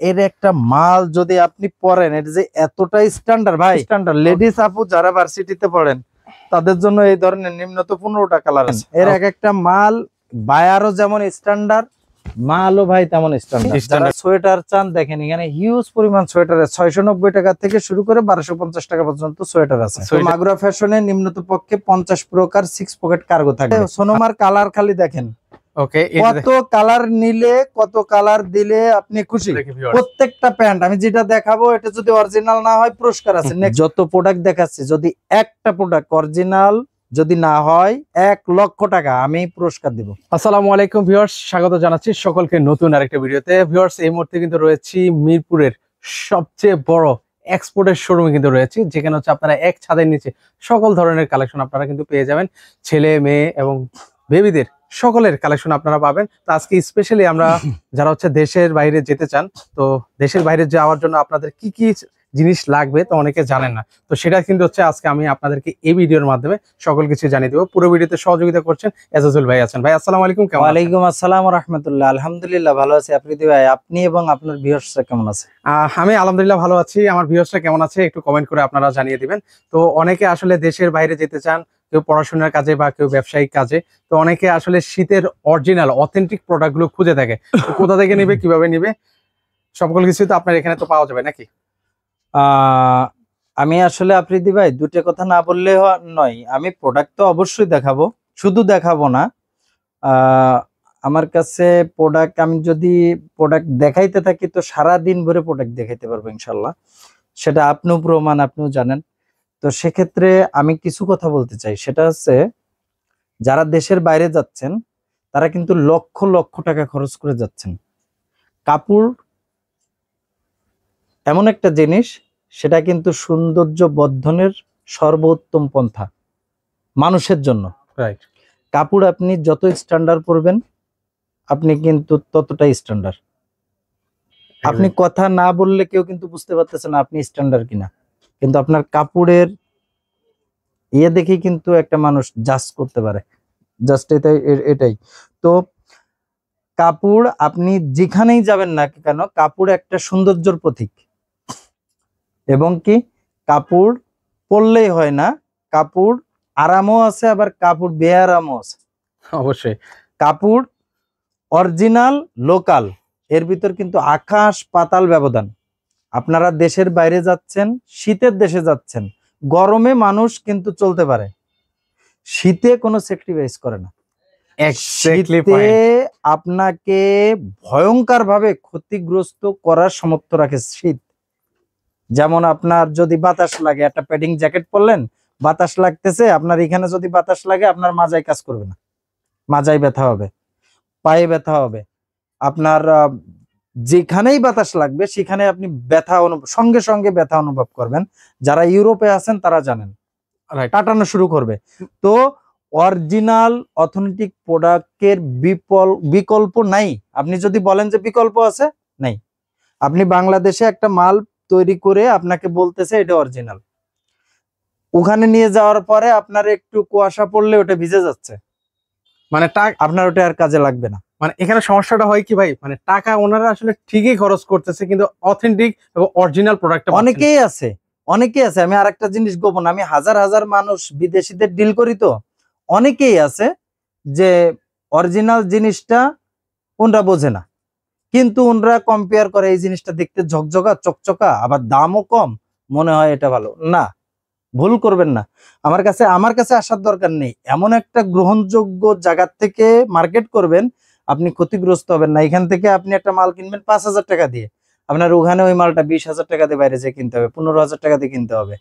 এর একটা মাল যদি আপনি পরেন, এটা যে এতটাই স্ট্যান্ডার্ড ভাই, স্ট্যান্ডার্ড লেডিস আপু যারা ভার্সিটিতে পড়েন তাদের জন্য এই ধরনের নিম্নত 15টা কালার আছে। এর এক একটা মাল বায়ারও যেমন স্ট্যান্ডার্ড, মালও ভাই তেমন স্ট্যান্ডার্ড। যারা সোয়েটার চান দেখেন এখানে হিউজ পরিমাণ সোয়েটার আছে, 690 টাকা থেকে শুরু করে 1250 টাকা পর্যন্ত সোয়েটার আছে। মাগুরা ফ্যাশনে নিম্নত পক্ষে 50 প্রকার 6 পকেট কার্গো থাকবে। সোনোমার কালার খালি দেখেন, কত কালার নিলে কত কালার দিলে আপনি খুশি। প্রত্যেকটা প্যান্ট আমি যেটা দেখাবো এটা যদি অরিজিনাল না হয় পুরস্কার আছে। যত প্রোডাক্ট দেখাচ্ছি যদি একটা প্রোডাক্ট অরিজিনাল যদি না হয় 1 লক্ষ টাকা আমি পুরস্কার দিব। আসসালামু আলাইকুম ভিউয়ার্স, স্বাগত জানাচ্ছি সকলকে নতুন আরেকটা ভিডিওতে। ভিউয়ার্স, এই মুহূর্তে কিন্তু রয়েছি মিরপুরের সবচেয়ে বড় এক্সপোর্টের শোরুমে কিন্তু রয়েছি, যেখানে হচ্ছে আপনারা এক ছাদের নিচে সকল ধরনের কালেকশন আপনারা কিন্তু পেয়ে যাবেন। ছেলে মেয়ে এবং বেবিদের সকলের কালেকশন আপনারা পাবেন। তো আজকে স্পেশালি আমরা যারা হচ্ছে দেশের বাইরে যেতে চান, তো দেশের বাইরে যাওয়ার জন্য আপনাদের কি কি জিনিস লাগবে তো অনেকে জানেন না, তো সেটা কিন্তু হচ্ছে আজকে আমি আপনাদেরকে এই ভিডিওর মাধ্যমে সকল কিছু জানিয়ে দেবো। পুরো ভিডিওতে সহযোগিতা করছেন এজাজুল ভাই আছেন। ভাই আসসালামু আলাইকুম। কেমন আছেন? ওয়ালাইকুম আসসালাম ওয়া রাহমাতুল্লাহ। আলহামদুলিল্লাহ ভালো আছি। আফ্রিদি ভাই, আপনি এবং আপনার ভিউয়ার্সরা কেমন আছে? আমি আলহামদুলিল্লাহ ভালো আছি। আমার ভিউয়ার্সরা কেমন আছে একটু কমেন্ট করে আপনারা জানিয়ে দিবেন। তো অনেকে আসলে দেশের বাইরে যেতে চান, কেউ পড়াশোনার কাজে বা কেউ ব্যবসায়িক কাজে, তো অনেকে আসলে শীতের অরিজিনাল অথেন্টিক প্রোডাক্টগুলো খুঁজে থাকে। কোথা থেকে নিবে, কিভাবে নিবে, সকল কিছু তো আপনার এখানে তো পাওয়া যাবে নাকি? আমি আসলে আফ্রিদি ভাই দুটো কথা না বললে নয়, আমি প্রোডাক্ট তো অবশ্যই দেখাবো, শুধু দেখাবো না। আমার কাছে প্রোডাক্ট, আমি যদি প্রোডাক্ট দেখাইতে থাকি তো সারা দিন ভরে প্রোডাক্ট দেখাইতে পারবো ইনশাল্লাহ, সেটা আপনিও প্রমাণ, আপনিও জানেন। তো সেক্ষেত্রে আমি কিছু কথা বলতে চাই, সেটা হচ্ছে যারা দেশের বাইরে যাচ্ছেন তারা কিন্তু লক্ষ লক্ষ টাকা খরচ করে যাচ্ছেন। কাপড় এমন একটা জিনিস, সেটা কিন্তু সৌন্দর্য বর্ধনের সর্বোত্তম পন্থা মানুষের জন্য। কাপড় আপনি যত স্ট্যান্ডার্ড পরবেন আপনি কিন্তু ততটাই স্ট্যান্ডার্ড। আপনি কথা না বললে কেউ কিন্তু বুঝতে পারতেছে না আপনি স্ট্যান্ডার্ড কিনা, কিন্তু আপনার কাপড়ের ইয়ে দেখেই কিন্তু একটা মানুষ জাজ করতে পারে। জাস্ট এটাই তো। কাপড় আপনি যেখানেই যাবেন না কেন, কাপড় একটা সৌন্দর্যের প্রতীক। এবং কি কাপড় পরলেই হয় না, কাপড় আরামও আছে, আবার কাপড় বেআরামও আছে। অবশ্যই কাপড় অরিজিনাল লোকাল, এর ভিতর কিন্তু আকাশ পাতাল ব্যবধান। আপনারা দেশের বাইরে যাচ্ছেন, শীতের দেশে যাচ্ছেন, গরমে মানুষ কিন্তু চলতে পারে, শীতে কোনো স্যাক্রিফাইস করে না। শীতে আপনাকে ভয়ঙ্কর ভাবে ক্ষতিগ্রস্ত করার সামর্থ্য রাখে শীত। যেমন আপনার যদি বাতাস লাগে, একটা প্যাডিং জ্যাকেট পরলেন, বাতাস লাগতেছে, আপনার এখানে যদি বাতাস লাগে আপনার মাজায় কাজ করবে না, মাজায় ব্যথা হবে, পায়ে ব্যথা হবে। আপনার যেখানেই বাতাস লাগবে সেখানে আপনি ব্যথা সঙ্গে সঙ্গে ব্যথা অনুভব করবেন। যারা ইউরোপে আছেন তারা জানেন, কাটানো শুরু করবে। তো অরিজিনাল অথেন্টিক প্রোডাক্টের বিকল্প নাই। আপনি যদি বলেন যে বিকল্প আছে, নাই। আপনি বাংলাদেশে একটা মাল তৈরি করে আপনাকে বলতেছে এটা অরিজিনাল, ওখানে নিয়ে যাওয়ার পরে আপনার একটু কুয়াশা পড়লে ওটা ভিজে যাচ্ছে, মানে আপনার ওটা আর কাজে লাগবে না। মানে এখানে সমস্যাটা হয় কি ভাই, মানে টাকা ওনারা আসলে ঠিকই খরচ করতেছে, কিন্তু অথেন্টিক এবং অরিজিনাল প্রোডাক্ট অনেকেই আছে, অনেকেই আছে। আমি আরেকটা জিনিস গোপন, আমি হাজার হাজার মানুষ বিদেশিদের ডিল করি, তো অনেকেই আছে যে অরিজিনাল জিনিসটা ওনরা বোঝে না, কিন্তু ওনরা কম্পেয়ার করে এই জিনিসটা দেখতে ঝকঝকা চকচকা, আবার দামও কম, মনে হয় এটা ভালো না। ভুল করবেন না, আমার কাছে আসার দরকার নেই। এমন একটা গ্রহণযোগ্য জায়গা থেকে মার্কেট করবেন, আপনি ক্ষতিগ্রস্ত হবেন না। এখান থেকে আপনি একটা মাল কিনবেন 5,000 টাকা দিয়ে, আপনার ওখানে ওই মালটা 20,000 টাকা দিয়ে বাইরে যেয়ে কিনতে হবে, 15,000 টাকা দিয়ে কিনতে হবে।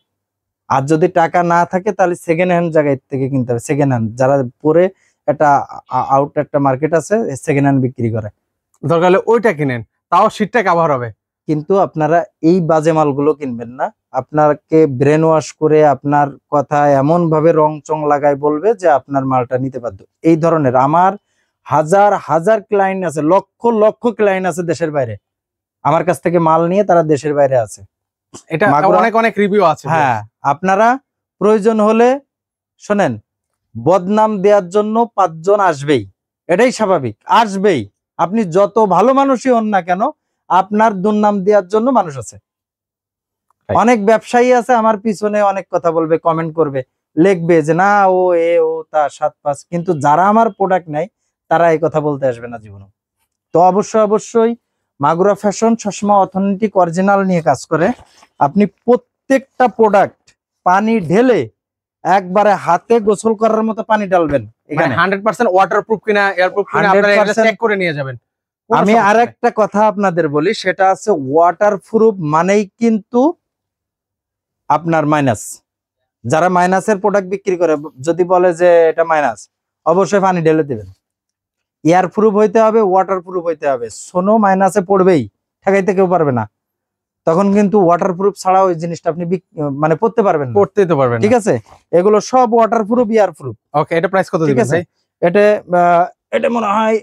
আর যদি টাকা না থাকে তাহলে সেকেন্ড হ্যান্ড জায়গায় থেকে কিনতে হবে। সেকেন্ড হ্যান্ড যারা পরে একটা আউট একটা মার্কেট আছে সেকেন্ড হ্যান্ড বিক্রি করে, দরকার হলে ওইটা কিনেন, তাও শীতটা কভার হবে। কিন্তু আপনারা এই বাজে মালগুলো কিনবেন না। আপনাকে ব্রেন ওয়াশ করে আপনার কথা এমন ভাবে রং চং লাগায় বলবে যে আপনার মালটা নিতে বাধ্য। এই ধরনের আমার হাজার হাজার ক্লায়েন্ট আছে, লক্ষ লক্ষ ক্লায়েন্ট আছে দেশের বাইরে, আমার কাছ থেকে মাল নিয়ে তারা দেশের বাইরে আছে। এটা অনেক অনেক রিভিউ আছে। হ্যাঁ, আপনারা প্রয়োজন হলে শোনেন, বদনাম দেওয়ার জন্য 5 জন আসবেই, এটাই স্বাভাবিক, আসবেই। আপনি যত ভালো মানুষই হন না কেন, আপনার দুর্নাম দেওয়ার জন্য মানুষ আছে। Right. অনেক ব্যবসায়ী আছে আমার পিছনে অনেক কথা বলবে, কমেন্ট করবে, লিখবে যে না ও এ ও তা 7-5, কিন্তু যারা আমার প্রোডাক্ট নেয় তারা এই কথা বলতে আসবে না জীবনে। তো অবশ্যই মাগুরা ফ্যাশন সবসময় অথেন্টিক অরিজিনাল নিয়ে কাজ করে। আপনি প্রত্যেকটা প্রোডাক্ট পানি ঢেলে একবারে হাতে গোসল করার মতো পানি ঢালবেন এখানে। 100% ওয়াটারপ্রুফ কিনা এয়ারপ্রুফ কিনা আপনারা এটা 100% চেক করে নিয়ে যাবেন। কোনো আমি সমস্যা নেই। আরেকটা কথা আপনাদের বলি, সেটা আছে ওয়াটারপ্রুফ মানেই কিন্তু আপনার মাইনাস। যারা মাইনাসের প্রোডাক্ট বিক্রি করে যদি বলে যে এটা মাইনাস, অবশ্যই পানি ঢেলে দিবেন। এয়ার প্রুফ হইতে হবে, ওয়াটার প্রুফ হইতে হবে। সোনো মাইনাসে পড়বেই, ঠেকাইতে কেউ পারবে না। তখন কিন্তু ওয়াটার প্রুফ ছাড়া ওই জিনিসটা আপনি মানে পড়তে পারবেন না, পড়তেই তো পারবেন না। ঠিক আছে? এগুলো সব ওয়াটার প্রুফ, এয়ার প্রুফ। ওকে, এটা প্রাইস কত ঠিক দিবেন আছে? ভাই? এটা মনে হয়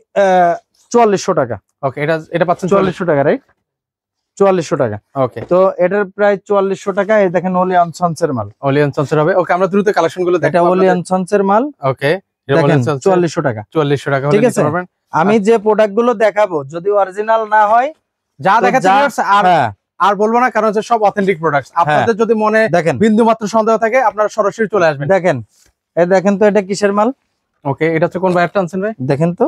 4400 টাকা। ওকে, এটা পাচ্ছেন 4400 টাকা, রাইট? 4400 টাকা। ওকে, তো এটার প্রায় 4400 টাকা। এই দেখেন ওলিয়ান সন্সের মাল, ওলিয়ান সন্সের হবে। ওকে, আমরা দ্রুত কালেকশন গুলো এটা দেখাবো ওলিয়ান সন্সের মাল। ওকে, দেখেন 4400 টাকা। 4400 টাকা হলে ঠিক নিতে আছে? পারবেন। আমি যে প্রোডাক্ট গুলো দেখাবো যদি অরিজিনাল না হয়, যা তো দেখাচ্ছি viewers, আর হ্যাঁ, আর বলবো না, কারণ হচ্ছে সব অথেন্টিক প্রোডাক্টস। আপনাদের যদি মনে দেখেন বিন্দু মাত্র সন্দেহ থাকে আপনারা সরাসরি চলে আসবেন। দেখেন এই দেখেন তো এটা কিসের মাল? ওকে, এটা হচ্ছে কোন ভাইয়ারটা আনছেন ভাই? দেখেন তো,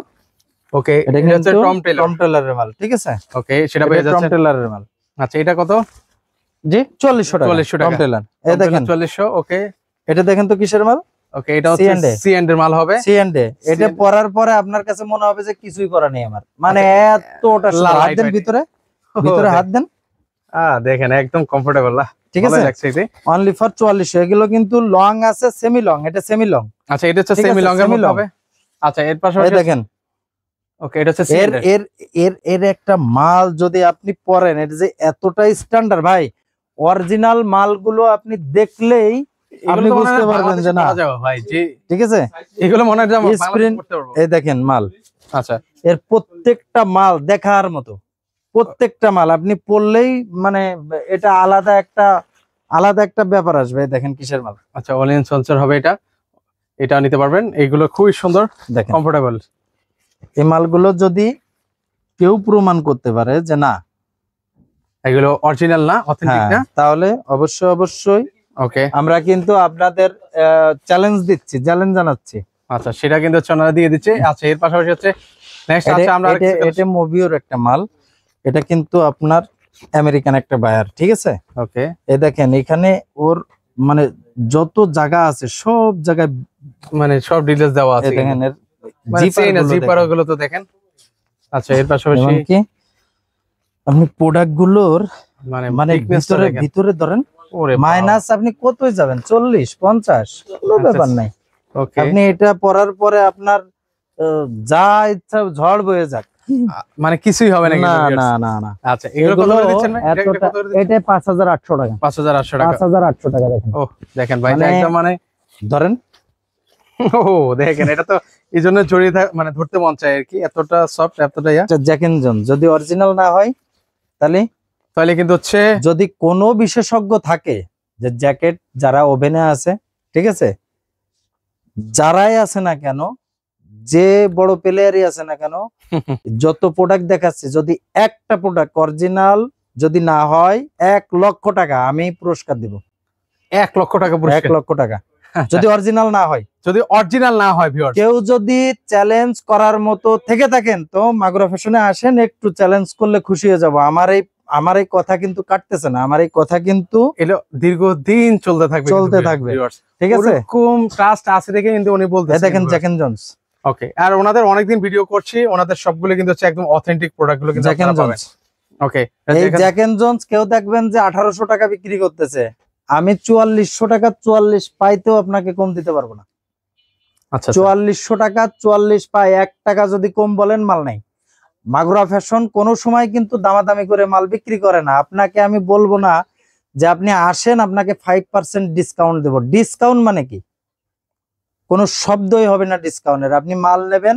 ওকে, এটা এটা হচ্ছে কিন্তু টম টেলর। টম টেলারের মাল, ঠিক আছে? ওকে, সেটা এটা পেয়ে টম যাচ্ছে। টেলারের মাল। আচ্ছা, এটা কত? জি 4400 টাকা। 4400 টাকা। Tom Tailor. এই দেখেন 4400। ওকে, এটা দেখেন তো কিসের মাল? ওকে, এটা হচ্ছে C&A C&A এর মাল হবে। C&A। এটা C&A পরার পরে আপনার কাছে মনে হবে যে কিছুই করা নেই আমার, মানে এতটা সুন্দর। হাত দেন ভিতরে, ভিতরে হাত দেন। দেখেন একদম কমফোর্টেবল না, ঠিক ভালো আছে? লাগছে এটা। Only for 4400। এগুলো কিন্তু লং আছে, সেমি লং। এটা সেমি লং। আচ্ছা, এটা হচ্ছে ঠিক আছে, সেমি লং এর semi মধ্যে long। হবে। আচ্ছা, এর এই পাশাপাশি দেখেন ওকে, এটা হচ্ছে এর C&A। এর এর এর একটা মাল যদি আপনি পরেন, এটা যে এতটাই স্ট্যান্ডার্ড ভাই, অরিজিনাল মালগুলো আপনি দেখলেই আপনি এগুলো তো মনে বুঝতে হয় পারবেন যে বাংলাদেশে না, করা যাবে ভাই, জি। ঠিক আছে? এগুলো মনে হয় যে আমরা Screen- বাংলাদেশে করতে পারবো। এই দেখেন মাল, আচ্ছা, এর প্রত্যেকটা মাল দেখার মতো। প্রত্যেকটা মাল আপনি পড়লেই মানে এটা আলাদা একটা ব্যাপার আসবে। এই দেখেন কিসের মাল, আচ্ছা, অলিয়ান সলসার হবে এটা। এটা নিতে পারবেন, এইগুলো খুবই সুন্দর, দেখেন। কমফোর্টেবল। এই মালগুলো যদি কেউ প্রমাণ করতে পারে যে না এগুলো অরিজিনাল না, অথেন্টিক হ্যাঁ, না, তাহলে অবশ্যই ওকে। আমরা কিন্তু আপনাদের চ্যালেঞ্জ দিচ্ছি, চ্যালেঞ্জ জানাচ্ছি। আচ্ছা, সেটা কিন্তু হচ্ছে ওনারা দিয়ে দিচ্ছে। আচ্ছা, এর পাশাপাশি হচ্ছে নেক্সট আছে আমরা এটা মুভিওর একটা মাল। এটা কিন্তু আপনার আমেরিকান একটা বায়ার, ঠিক আছে? ওকে, এই দেখেন এখানে ওর মানে যত জায়গা আছে সব জায়গায়, মানে সব ডিটেইলস দেওয়া আছে। এই দেখেন এর মানে জিপার দেখেন। গুলো তো দেখেন। আচ্ছা, এর পাশাপাশি এমনকি আপনি প্রোডাক্ট গুলোর মানে thickness-টা দেখেন। ভিতরে ধরেন ওরে মাইনাস আপনি কতই যাবেন, 40-50 কোনো ব্যাপার নাই। ওকে, আপনি এটা পরার পরে আপনার যা ইচ্ছা ঝড় বয়ে যাক, মানে কিছুই হবে না না কিন্তু না viewers। না না। আচ্ছা, এগুলো কত করে দিচ্ছেন ভাই? এটা এতটা, কত করে দিচ্ছেন? এটা 5800 টাকা। 5800 টাকা। 5800 টাকা দেখেন। ও দেখেন ভাই, এটা মানে- একদম মানে ধরেন ও দেখেন, এটা তো এই জন্য জড়িয়ে মানে ধরতে মন চায় আর কি, এতটা সফট, এতটা ইয়া। জ্যাক এন্ড জোন যদি অরিজিনাল না হয় তাহলে কিন্তু হচ্ছে যদি কোনো বিশেষজ্ঞ থাকে যে জ্যাকেট যারা ওভেনে আছে, ঠিক আছে, যারাই আছে না কেন, যে বড় প্লেয়ারই আছে না কেন, যত প্রোডাক্ট দেখাচ্ছে যদি একটা প্রোডাক্ট অরিজিনাল যদি না হয় 1 লক্ষ টাকা আমি পুরস্কার দিব। 1 লক্ষ টাকা 1 পুরস্কার লক্ষ টাকা যদি অরিজিনাল না হয়। যদি অরিজিনাল না হয় ভিউয়ার্স। কেউ যদি চ্যালেঞ্জ করার মতো থেকে থাকেন তো মাগুরা ফ্যাশনে আসেন, একটু চ্যালেঞ্জ করলে খুশি হয়ে যাব। আমার এই কথা কিন্তু কাটতেছে না, আমার এই কথা কিন্তু এলো দীর্ঘদিন চলতে থাকবে, চলতে থাকবে, ঠিক আছে? এরকম ট্রাস্ট আছে দেখে কিন্তু উনি এই বলতেছেন। দেখেন জ্যাক এন্ড জোনস, ওকে, আর ওনাদের অনেকদিন ভিডিও করছি, ওনাদের সবগুলো কিন্তু হচ্ছে একদম অথেন্টিক প্রোডাক্ট গুলো কিন্তু জ্যাক এন্ড আপনারা পাবেন। জোনস। ওকে, এই জ্যাক এন্ড জোনস কেউ দেখবেন যে 1800 টাকা বিক্রি করতেছে, আমি 4400 টাকা 44 পাইতেও আপনাকে কম দিতে পারবো না। আচ্ছা, 4400 টাকা 44 পাই, 1 টাকা যদি কম বলেন মাল নাই। মাগুরা ফ্যাশন কোনো সময় কিন্তু দামাদামি করে মাল বিক্রি করে না। আপনাকে আমি বলবো না যে আপনি আসেন আপনাকে 5% ডিসকাউন্ট দেবো। ডিসকাউন্ট মানে কি? কোনো শব্দই হবে না ডিসকাউন্টের। আপনি মাল নেবেন,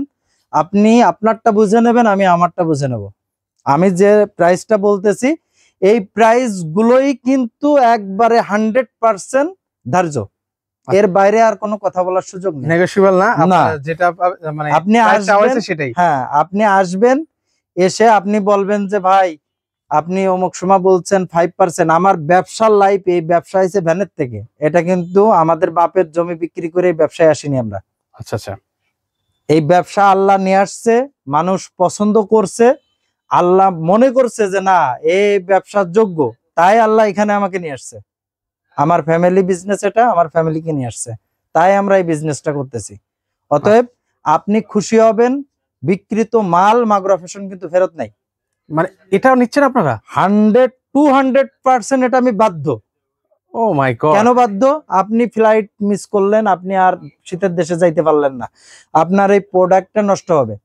আপনি আপনারটা বুঝে নেবেন, আমি আমারটা বুঝে নেব। আমি যে প্রাইসটা বলতেছি এই প্রাইস গুলোই কিন্তু একবারে 100% ধার্য, এর বাইরে আর কোনো কথা বলার সুযোগ নেই। নেগোশিয়েবল না, না। আপনারা যেটা মানে আপনি price চাওয়া আসবেন, হয়েছে সেটাই। হ্যাঁ আপনি আসবেন, এসে আপনি বলবেন যে ভাই আপনি অমুক সময় বলছেন 5%, আমার ব্যবসার লাইফ, এই ব্যবসা হয়েছে ভ্যানের থেকে। এটা কিন্তু আমাদের বাপের জমি বিক্রি করে এই ব্যবসায় আসিনি আমরা। আচ্ছা আচ্ছা, এই ব্যবসা আল্লাহ নিয়ে আসছে, মানুষ পছন্দ করছে, আল্লাহ মনে করছে যে না এই ব্যবসার যোগ্য, তাই আল্লাহ এখানে আমাকে নিয়ে আসছে। আমার ফ্যামিলি বিজনেস, এটা আমার ফ্যামিলিকে নিয়ে আসছে, তাই আমরা এই বিজনেসটা করতেছি। অতএব আপনি খুশি হবেন, বিক্রিত মাল মাগুরা ফ্যাশন কিন্তু ফেরত নাই। মানে এটাও নিচ্ছেন আপনারা? 100-200% এটা আমি বাধ্য। ও মাই গড, কেন বাধ্য? আপনি ফ্লাইট মিস করলেন, আপনি আর শীতের দেশে যাইতে পারলেন না, আপনার এই প্রোডাক্টটা নষ্ট হবে।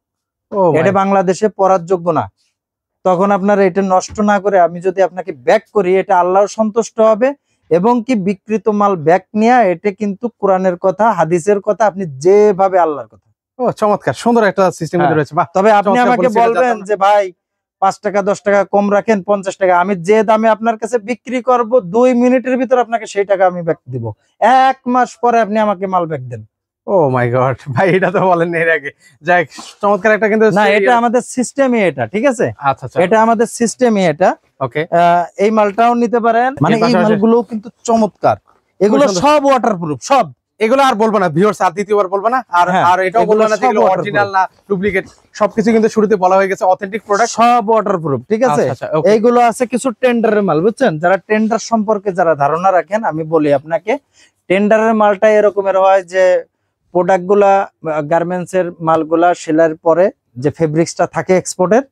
ও এটা বাংলাদেশে পরার যোগ্য না। তখন আপনার এটা নষ্ট না করে আমি যদি আপনাকে ব্যাক করি, এটা আল্লাহর সন্তুষ্ট হবে। এবং কি বিক্রিত মাল ব্যাক নিয়ে, এটা কিন্তু কোরআনের কথা, হাদিসের কথা, আপনি যেভাবে আল্লাহর কথা। ও চমৎকার, সুন্দর একটা সিস্টেম রয়েছে। বাহ, তবে আপনি চমৎকার আমাকে বলেছেন, এটা বলবেন জানতাম না। যে ভাই 5 টাকা 10 টাকা কম রাখেন, 50 টাকা, আমি যে দামে আপনার কাছে বিক্রি করব 2 মিনিটের ভিতর আপনাকে সেই টাকা আমি ব্যাক দিব। 1 মাস পরে আপনি আমাকে মাল ব্যাক দেন। ও মাই গড ভাই, এটা তো বলেন এর আগে। যাই হোক, চমৎকার একটা কিন্তু না, এটা আমাদের সিস্টেমই, এটা ঠিক আছে, আচ্ছা আচ্ছা, এটা আমাদের সিস্টেমই এটা। ওকে, এই মালটাও নিতে পারেন, মানে এই মালগুলো কিন্তু চমৎকার, এগুলো সব ওয়াটারপ্রুফ, সব। এগুলো আর বলবো না ভিউয়ার্স, আর দ্বিতীয়বার বলবো না। আর হ্যাঁ, আর এটাও এগুলো বলবো না যে সব এগুলো waterproof। অরিজিনাল না ডুপ্লিকেট, সবকিছু কিন্তু শুরুতে বলা হয়ে গেছে অথেন্টিক প্রোডাক্ট, সব ওয়াটারপ্রুফ, ঠিক আছে। আচ্ছা, আচ্ছা, okay। এইগুলো আছে কিছু টেন্ডারের মাল, বুঝছেন, যারা টেন্ডার সম্পর্কে যারা ধারণা রাখেন, আমি বলি আপনাকে, টেন্ডারের মালটা এরকমের হয় যে প্রোডাক্ট গুলা, গার্মেন্টস এর মালগুলা সেলার পরে যে ফেব্রিক্সটা থাকে এক্সপোর্টের,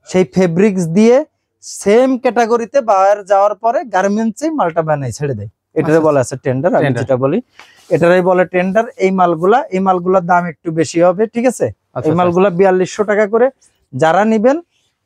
সেই ফেব্রিক্স দিয়ে সেম ক্যাটাগরিতে বাইরে যাওয়ার পরে গার্মেন্টসে মালটা বানাই ছেড়ে দেয়, এটারে আচ্ছা, বলা আছে টেন্ডার। আমি tender। যেটা বলি এটারই বলে টেন্ডার। এই মালগুলার দাম একটু বেশি হবে, ঠিক আছে। আচ্ছা, এই মালগুলা 4200 টাকা করে, যারা নিবেন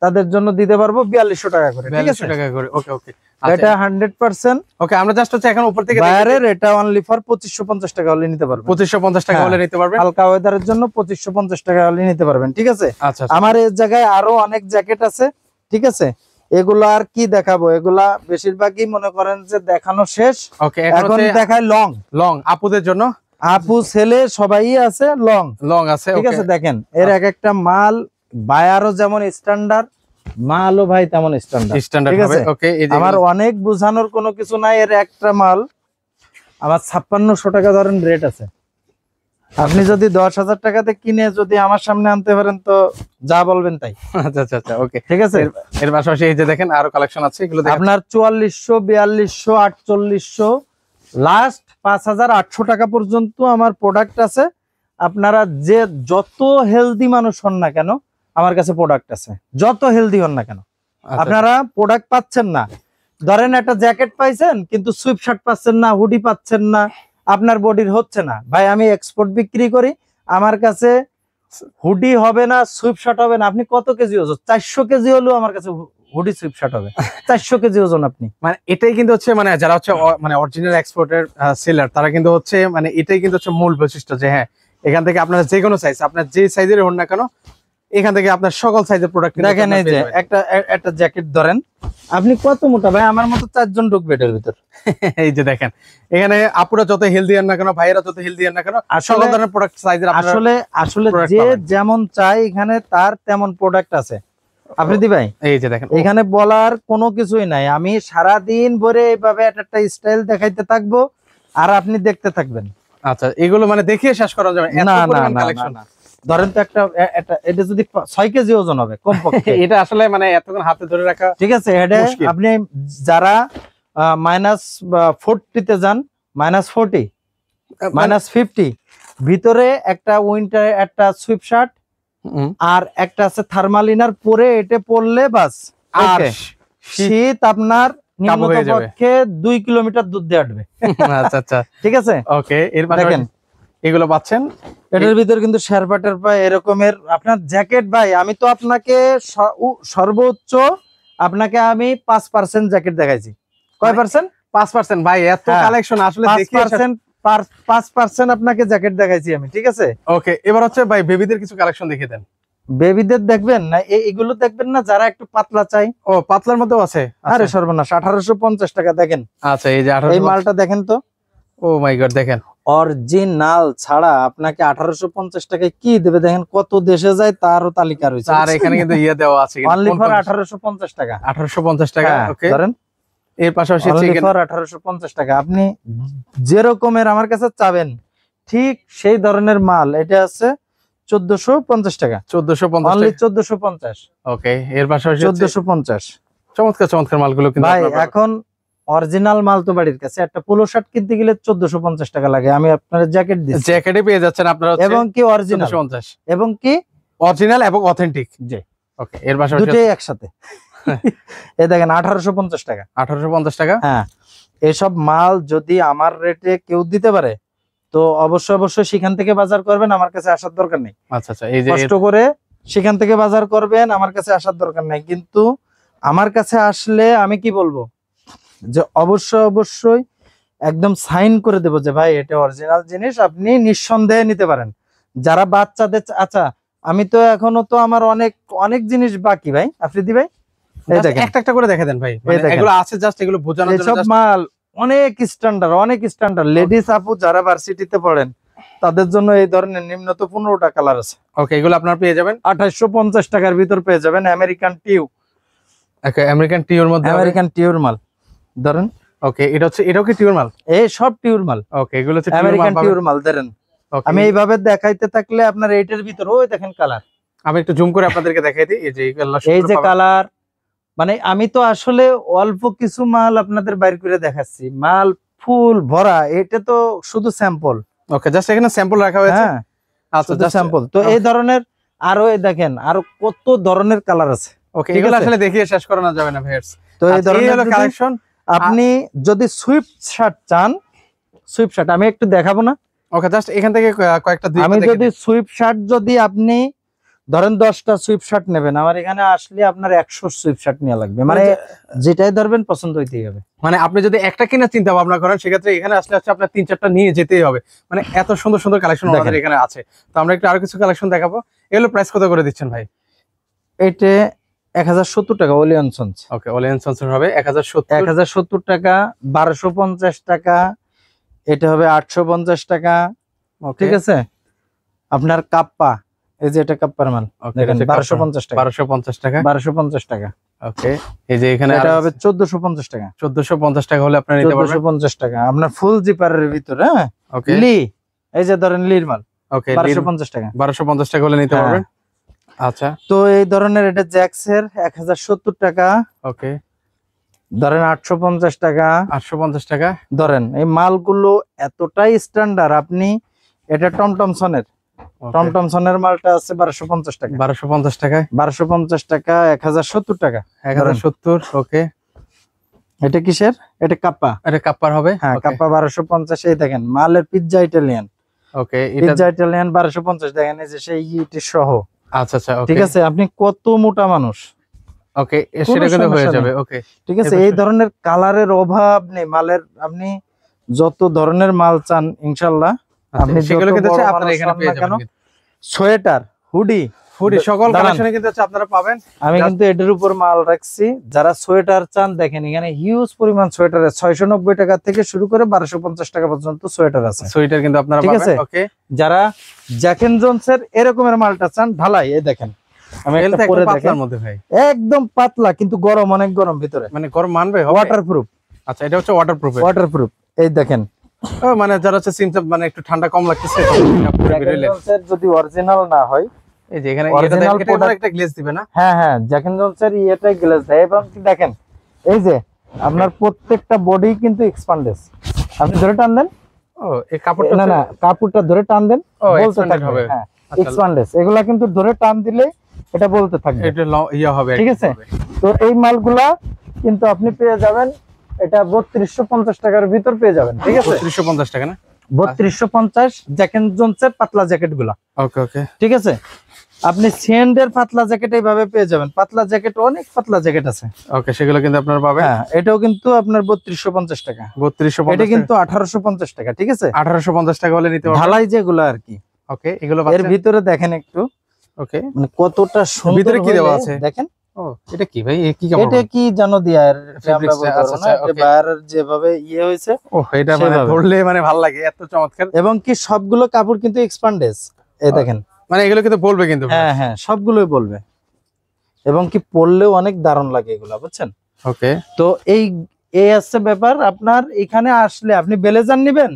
তাদের জন্য দিতে পারবো 4200 টাকা করে, ঠিক আছে। 4200 টাকা করে, ওকে ওকে, এটা 100% ওকে। আমরা জাস্ট হচ্ছে এখন উপর থেকে বাইরের, এটা অনলি ফর 2550 টাকা হলে নিতে পারবেন। 2550 টাকা হ্যাঁ। হলে নিতে পারবেন। হালকা ওয়েদারের জন্য 2550 টাকা হলে নিতে পারবেন, ঠিক আছে। আচ্ছা, আমার এই জায়গায় আরো অনেক জ্যাকেট আছে, ঠিক আছে। এগুলা আর কি দেখাবো, এগুলা বেশিরভাগই মনে করেন যে দেখানো শেষ। ওকে, এখন দেখায় লং। লং আপুদের জন্য, আপু ছেলে সবাই আছে, লং লং আছে, ঠিক আছে। দেখেন এর এক একটা মাল, বায়ারও যেমন স্ট্যান্ডার্ড, মালও ভাই তেমন স্ট্যান্ডার্ড, স্ট্যান্ডার্ড ঠিক হবে, আছে। ওকে। এই যে আমার অনেক বোঝানোর কোনো কিছু নাই, এর একটা মাল আমার 5600 টাকা ধরেন রেট আছে। আপনি যদি 10,000 টাকাতে কিনে যদি আমার সামনে আনতে পারেন তো যা বলবেন তাই। আচ্ছা আচ্ছা আচ্ছা, ওকে, ঠিক আছে। এর পাশাপাশি এই যে দেখেন আরো কালেকশন আছে, এগুলো দেখেন। আপনার 4400, 4200, 4800, লাস্ট 5800 টাকা পর্যন্ত আমার প্রোডাক্ট আছে। আপনারা যে যত হেলদি মানুষ হন না কেন, আমার কাছে প্রোডাক্ট আছে, যত হেলদি হন না কেন। আচ্ছা, আপনারা প্রোডাক্ট পাচ্ছেন না, ধরেন একটা জ্যাকেট পাইছেন কিন্তু সুইপ শার্ট পাচ্ছেন না, হুডি পাচ্ছেন না, আপনার বডির হচ্ছে না। ভাই আমি এক্সপোর্ট বিক্রি করি, আমার কাছে হুডি হবে না, সুইপ শার্ট হবে না। আপনি কত কেজি ওজন? 400 কেজি হলেও আমার কাছে হুডি সুইপ শার্ট হবে। 400 কেজি ওজন আপনি, মানে এটাই কিন্তু হচ্ছে, মানে যারা হচ্ছে মানে অরিজিনাল এক্সপোর্টের সেলার, তারা কিন্তু হচ্ছে মানে এটাই কিন্তু হচ্ছে মূল বৈশিষ্ট্য যে হ্যাঁ, এখান থেকে আপনারা যে কোনো সাইজ, আপনার যে সাইজের হন না কেন, এখান থেকে আপনার সকল সাইজের প্রোডাক্ট দেখেন। এই যে একটা জ্যাকেট ধরেন, আপনি কত মোটা ভাই, আমার মতো 4 জন ঢুকবে এটার ভিতর। এই যে দেখেন, এখানে আপুরা যত হেলদি হন না কেন, ভাইয়েরা যত হেলদি হন না কেন, সকল ধরনের প্রোডাক্ট সাইজের আসলে product যে পাবেন। যেমন চাই এখানে তার তেমন প্রোডাক্ট আছে। আফ্রিদি ভাই, এই যে দেখেন, এখানে বলার কোনো কিছুই নাই, আমি সারা দিন ভরে এইভাবে একটা স্টাইল দেখাইতে থাকবো আর আপনি দেখতে থাকবেন। আচ্ছা, এগুলো মানে দেখিয়ে শেষ করা যাবে এত না না পরিমাণ না, কালেকশন। না, না। ধরেন তো এটা যদি 6 কেজি ওজন হবে কমপক্ষে। এটা আসলে মানে এতক্ষণ হাতে ধরে রাখা, ঠিক আছে। এটা মুশকিল। আপনি যারা -40 তে যান, -40, -50, ভিতরে একটা উইন্টার একটা সুইপ শার্ট আর একটা আছে থার্মাল ইনার পরে, এটা পরলে বাস। আর Okay. শীত আপনার কাবু হয়ে যাবে। নিম্নপক্ষে 2 কিলোমিটার দুধ দিয়ে আটবে, আচ্ছা আচ্ছা, ঠিক আছে। ওকে। এর দেখেন এগুলো পাচ্ছেন, এটার ভিতর কিন্তু শেরপা টেরপা এরকমের আপনার জ্যাকেট। ভাই আমি তো আপনাকে সর্বোচ্চ আপনাকে আমি 5% জ্যাকেট দেখাইছি। কয় পার্সেন্ট? 5% ভাই, এত হ্যাঁ, কালেকশন আসলে দেখে 5% আপনাকে জ্যাকেট দেখাইছি আমি, ঠিক আছে। ওকে। এবার হচ্ছে ভাই বেবিদের কিছু কালেকশন দেখিয়ে দেন। বেবিদের দেখবেন না, এগুলো দেখবেন না যারা একটু পাতলা চাই। ও পাতলার মধ্যেও আছে, আরে আচ্ছা সর্বনাশ, 1850 টাকা। দেখেন আচ্ছা, এই যে এই 1800। মালটা দেখেন তো। ও মাই গড, দেখেন অরিজিনাল ছাড়া আপনাকে 1850 টাকায় কি দেবে? দেখেন কত দেশে যায় তারও তালিকা রয়েছে। আর এখানে কিন্তু ইয়ে দেওয়া আছে অনলি ফর 1850 টাকা। 1850 টাকা। ওকে, ধরেন এর পাশাপাশি অনলি ফর 1850 টাকা। আপনি যে রকমের আমার কাছে চাবেন ঠিক সেই ধরনের মাল এটা আছে 1450 টাকা। 1450 অনলি টাকা। 1450। ওকে, এর পাশাপাশি 1450। চমৎকার চমৎকার মালগুলো কিন্তু ভাই আপনারা এখন অরিজিনাল মাল তো বাড়ির কাছে, একটা পোলো শার্ট কিনতে গেলে 1450 টাকা লাগে। আমি আপনার জ্যাকেট দিচ্ছি, জ্যাকেটে পেয়ে যাচ্ছেন আপনারা হচ্ছে এবং কি অরিজিনাল 1450, এবং কি অরিজিনাল এবং অথেন্টিক। জি, ওকে, এর পাশাপাশি দুটোই একসাথে। এই দেখেন 1850 টাকা। 1850 টাকা। হ্যাঁ, এসব মাল যদি আমার রেটে কেউ দিতে পারে তো অবশ্যই অবশ্যই সেখান থেকে বাজার করবেন, আমার কাছে আসার দরকার নেই। আচ্ছা আচ্ছা, এই যে কষ্ট করে সেখান থেকে বাজার করবেন, আমার কাছে আসার দরকার নেই। কিন্তু আমার কাছে আসলে আমি কি বলবো যে অবশ্যই অবশ্যই একদম সাইন করে দেবো যে ভাই এটা অরিজিনাল জিনিস, আপনি নিঃসন্দেহে নিতে পারেন। যারা বাচ্চাদের আচ্ছা, আমি তো এখনো তো আমার অনেক অনেক জিনিস বাকি ভাই আফ্রিদি ভাই। এই দেখেন একটা একটা করে দেখে দেন ভাই, মানে দেখেন। এগুলো আছে জাস্ট এগুলো বোঝানোর জন্য এসব just- মাল অনেক স্ট্যান্ডার্ড লেডিস আপু যারা ভার্সিটিতে পড়েন তাদের জন্য এই ধরনের নিম্নত 15টা কালার আছে। ওকে, এগুলো আপনারা পেয়ে যাবেন 2850 টাকার ভিতর পেয়ে যাবেন। আমেরিকান টিউ, ওকে, আমেরিকান টিওর মধ্যে হবে। আমেরিকান টিউর মাল ধরেন। ওকে, এটা হচ্ছে, এটাও কি টিওর মাল? এই সব টিউর মাল, ওকে, এগুলো হচ্ছে টিওর আমেরিকান মাল টিউর মাল ধরেন। ওকে, আমি এইভাবে দেখাইতে থাকলে আপনার এইটার ভিতর ওই দেখেন কালার, আমি একটু জুম করে আপনাদেরকে দেখাই দিই। এই যে এই যে কালার, মানে আমি তো আসলে অল্প কিছু মাল আপনাদের বাইর করে দেখাচ্ছি, মাল ফুল ভরা। এটা তো শুধু স্যাম্পল। ওকে, জাস্ট এখানে স্যাম্পল রাখা হয়েছে। হ্যাঁ, আচ্ছা, শুধু জাস্ট স্যাম্পল। তো এই ধরনের আরো এই দেখেন আরো কত ধরনের কালার আছে। ওকে, ঠিক এগুলো আছে? আসলে দেখিয়ে শেষ করানো যাবে না ভিউয়ার্স। তো এই ধরনের যদি কালেকশন আপনি যদি সুইফট শার্ট চান, সুইফট শার্ট আমি একটু দেখাবো না? ওকে, জাস্ট এখান থেকে কয়েকটা দুই আমি যদি সুইফট শার্ট যদি আপনি ধরেন 10টা সুইফট শার্ট নেবেন, আমার এখানে আসলে আপনার 100 সুইফট শার্ট নেওয়া লাগবে। মানে যেটাই ধরবেন পছন্দ হইতেই হবে। মানে আপনি যদি একটা কিনা চিন্তা ভাবনা করেন সেক্ষেত্রে এখানে আসলে হচ্ছে আপনার 3-4টা নিয়ে যেতেই হবে। মানে এত সুন্দর সুন্দর কালেকশন আমাদের দেখেন। এখানে আছে। তো আমরা একটু আরো কিছু কালেকশন দেখাবো। এগুলো প্রাইস কত করে দিচ্ছেন ভাই? এটা 1070 টাকা ওলিয়ন সন্স। ওকে, ওলিয়ান সনসন হবে 1070। 1070 টাকা। 1250 টাকা। এটা হবে 850 টাকা। ঠিক আছে? আপনার কাপ্পা, এই যে এটা কাপ্পার মাল দেখেন 1250 টাকা। 1250 টাকা। 1250 টাকা। ওকে, এই যে এখানে এটা হবে 1450 টাকা। 1450 টাকা হলে আপনারা নিতে পারবেন। 1450 টাকা আপনার ফুল জিপারের ভিতরে। হ্যাঁ, ওকে, লি, এই যে ধরেন লির মাল ওকে, 1250 টাকা। 1250 টাকা হলে নিতে হ্যাঁ। পারবেন। আচ্ছা, তো এই ধরনের এটা জ্যাক্সের 1070 টাকা। ওকে, ধরেন 850 টাকা। 850 টাকা। ধরেন এই মালগুলো এতটাই স্ট্যান্ডার্ড। আপনি এটা টমটমসনের, টমটমসনের মালটা আছে 1250 টাকা। 1250 টাকায় 1250 টাকা। 1070 টাকা। 1070। ওকে, এটা কিসের? এটা কাপ্পা। এটা কাপ্পার হবে। হ্যাঁ, ওকে, কাপ্পা 1250। এই দেখেন মালের পিৎজা ইটালিয়ান, ওকে, এটা পিৎজা ইটালিয়ান 1250। দেখেন এই যে সেই ইটি সহ। আচ্ছা আচ্ছা, ওকে, ঠিক আছে? আপনি কত মোটা মানুষ, ওকে, কোনো সেটা কিন্তু হয়ে সমস্যা যাবে। নেই। ওকে, ঠিক আছে? এই ধরনের কালারের অভাব নেই মালের। আপনি যত ধরনের মাল চান ইনশাল্লাহ আপনি সেগুলো যত কিন্তু বড় আপনারা মানুষ এখানে হন পেয়ে না কেন, যাবেন। সোয়েটার, হুডি, হুডি সকল দাঁড়ান। কালেকশনে কিন্তু আপনারা পাবেন। আমি কিন্তু এটার উপর মাল রাখছি। যারা সোয়েটার চান দেখেন এখানে হিউজ পরিমাণ সোয়েটার আছে। 690 টাকা থেকে শুরু করে 1250 টাকা পর্যন্ত সোয়েটার আছে। সোয়েটার কিন্তু আপনারা ঠিক পাবেন। আছে? ওকে, যারা জ্যাক এন্ড জোনসের এরকমের মালটা চান ঢালাই, এই দেখেন আমি এগুলো একটা তো পরে একদম দেখেন, পাতলার মধ্যে ভাই, একদম পাতলা কিন্তু গরম, অনেক গরম ভিতরে, মানে গরম মানবে, হবে? ওয়াটারপ্রুফ। আচ্ছা, এটা হচ্ছে ওয়াটারপ্রুফ। ওয়াটারপ্রুফ। এই দেখেন মানে যারা হচ্ছে সিমটা মানে একটু ঠান্ডা কম লাগতেছে তখন এটা পরে জ্যাক এন্ড বেরোলে, জোনসের যদি অরিজিনাল না হয়, এই যে এখানে Original এটা product- একটা গ্লেজ দিবে না? হ্যাঁ হ্যাঁ, জ্যাক এন্ড জোনসের ইয়েটাই গ্লেজ দেয়। এবং কি দেখেন এই যে আপনার প্রত্যেকটা বডি কিন্তু এক্সপান্ডেস। আপনি ধরে টান দেন, ও, এই কাপড়টা না না, কাপড়টা ধরে টান দেন, ও, বলতে expanded থাকবে। হবে। হ্যাঁ, আচ্ছা, এক্সপান্ডেস। এগুলা কিন্তু ধরে টান দিলে এটা বলতে থাকবে। এটা ইয়া হবে, ঠিক আছে? তো এই মালগুলা কিন্তু আপনি পেয়ে যাবেন এটা 3250 টাকার ভিতর পেয়ে যাবেন। ঠিক আছে? 350 টাকা না? 3250 জ্যাক এন্ড জোনসের পাতলা জ্যাকেট গুলা। ওকে, ওকে, ঠিক আছে? আপনি সেন্ডের পাতলা জ্যাকেট এইভাবে পেয়ে যাবেন। পাতলা জ্যাকেট, অনেক পাতলা জ্যাকেট আছে। ওকে, সেগুলো কিন্তু আপনারা পাবেন। হ্যাঁ, এটাও কিন্তু আপনার 3250 টাকা। 3250 এটা কিন্তু 1850 টাকা। ঠিক আছে? 1850 টাকা হলে নিতে পারবেন। ঢালাই যেগুলো আর কি। ওকে, এগুলো এর পাচ্ছেন। ভিতরে দেখেন একটু ওকে, মানে কতটা সুন্দর। ভিতরে কি দেওয়া আছে? দেখেন ও এটা কি ভাই, কি কাপড়? এটা কি জানো দিয়া Fabrics টা, আচ্ছা, আচ্ছা, okay. বায়ারের যেভাবে ইয়ে হয়েছে ও এটা মানে সেভাবে। ধরলে মানে ভালো লাগে, এত চমৎকার। এবং কি সবগুলো কাপড় কিন্তু এক্সপান্ডেজ, এই দেখেন। মানে এগুলো কিন্তু বলবে কিন্তু। হ্যাঁ হ্যাঁ, সবগুলোই বলবে, এবং কি পরলেও অনেক দারুণ লাগে এগুলা, বুঝছেন? ওকে, তো এই আছে ব্যাপার। আপনার এখানে আসলে আপনি ব্লেজার নিবেন,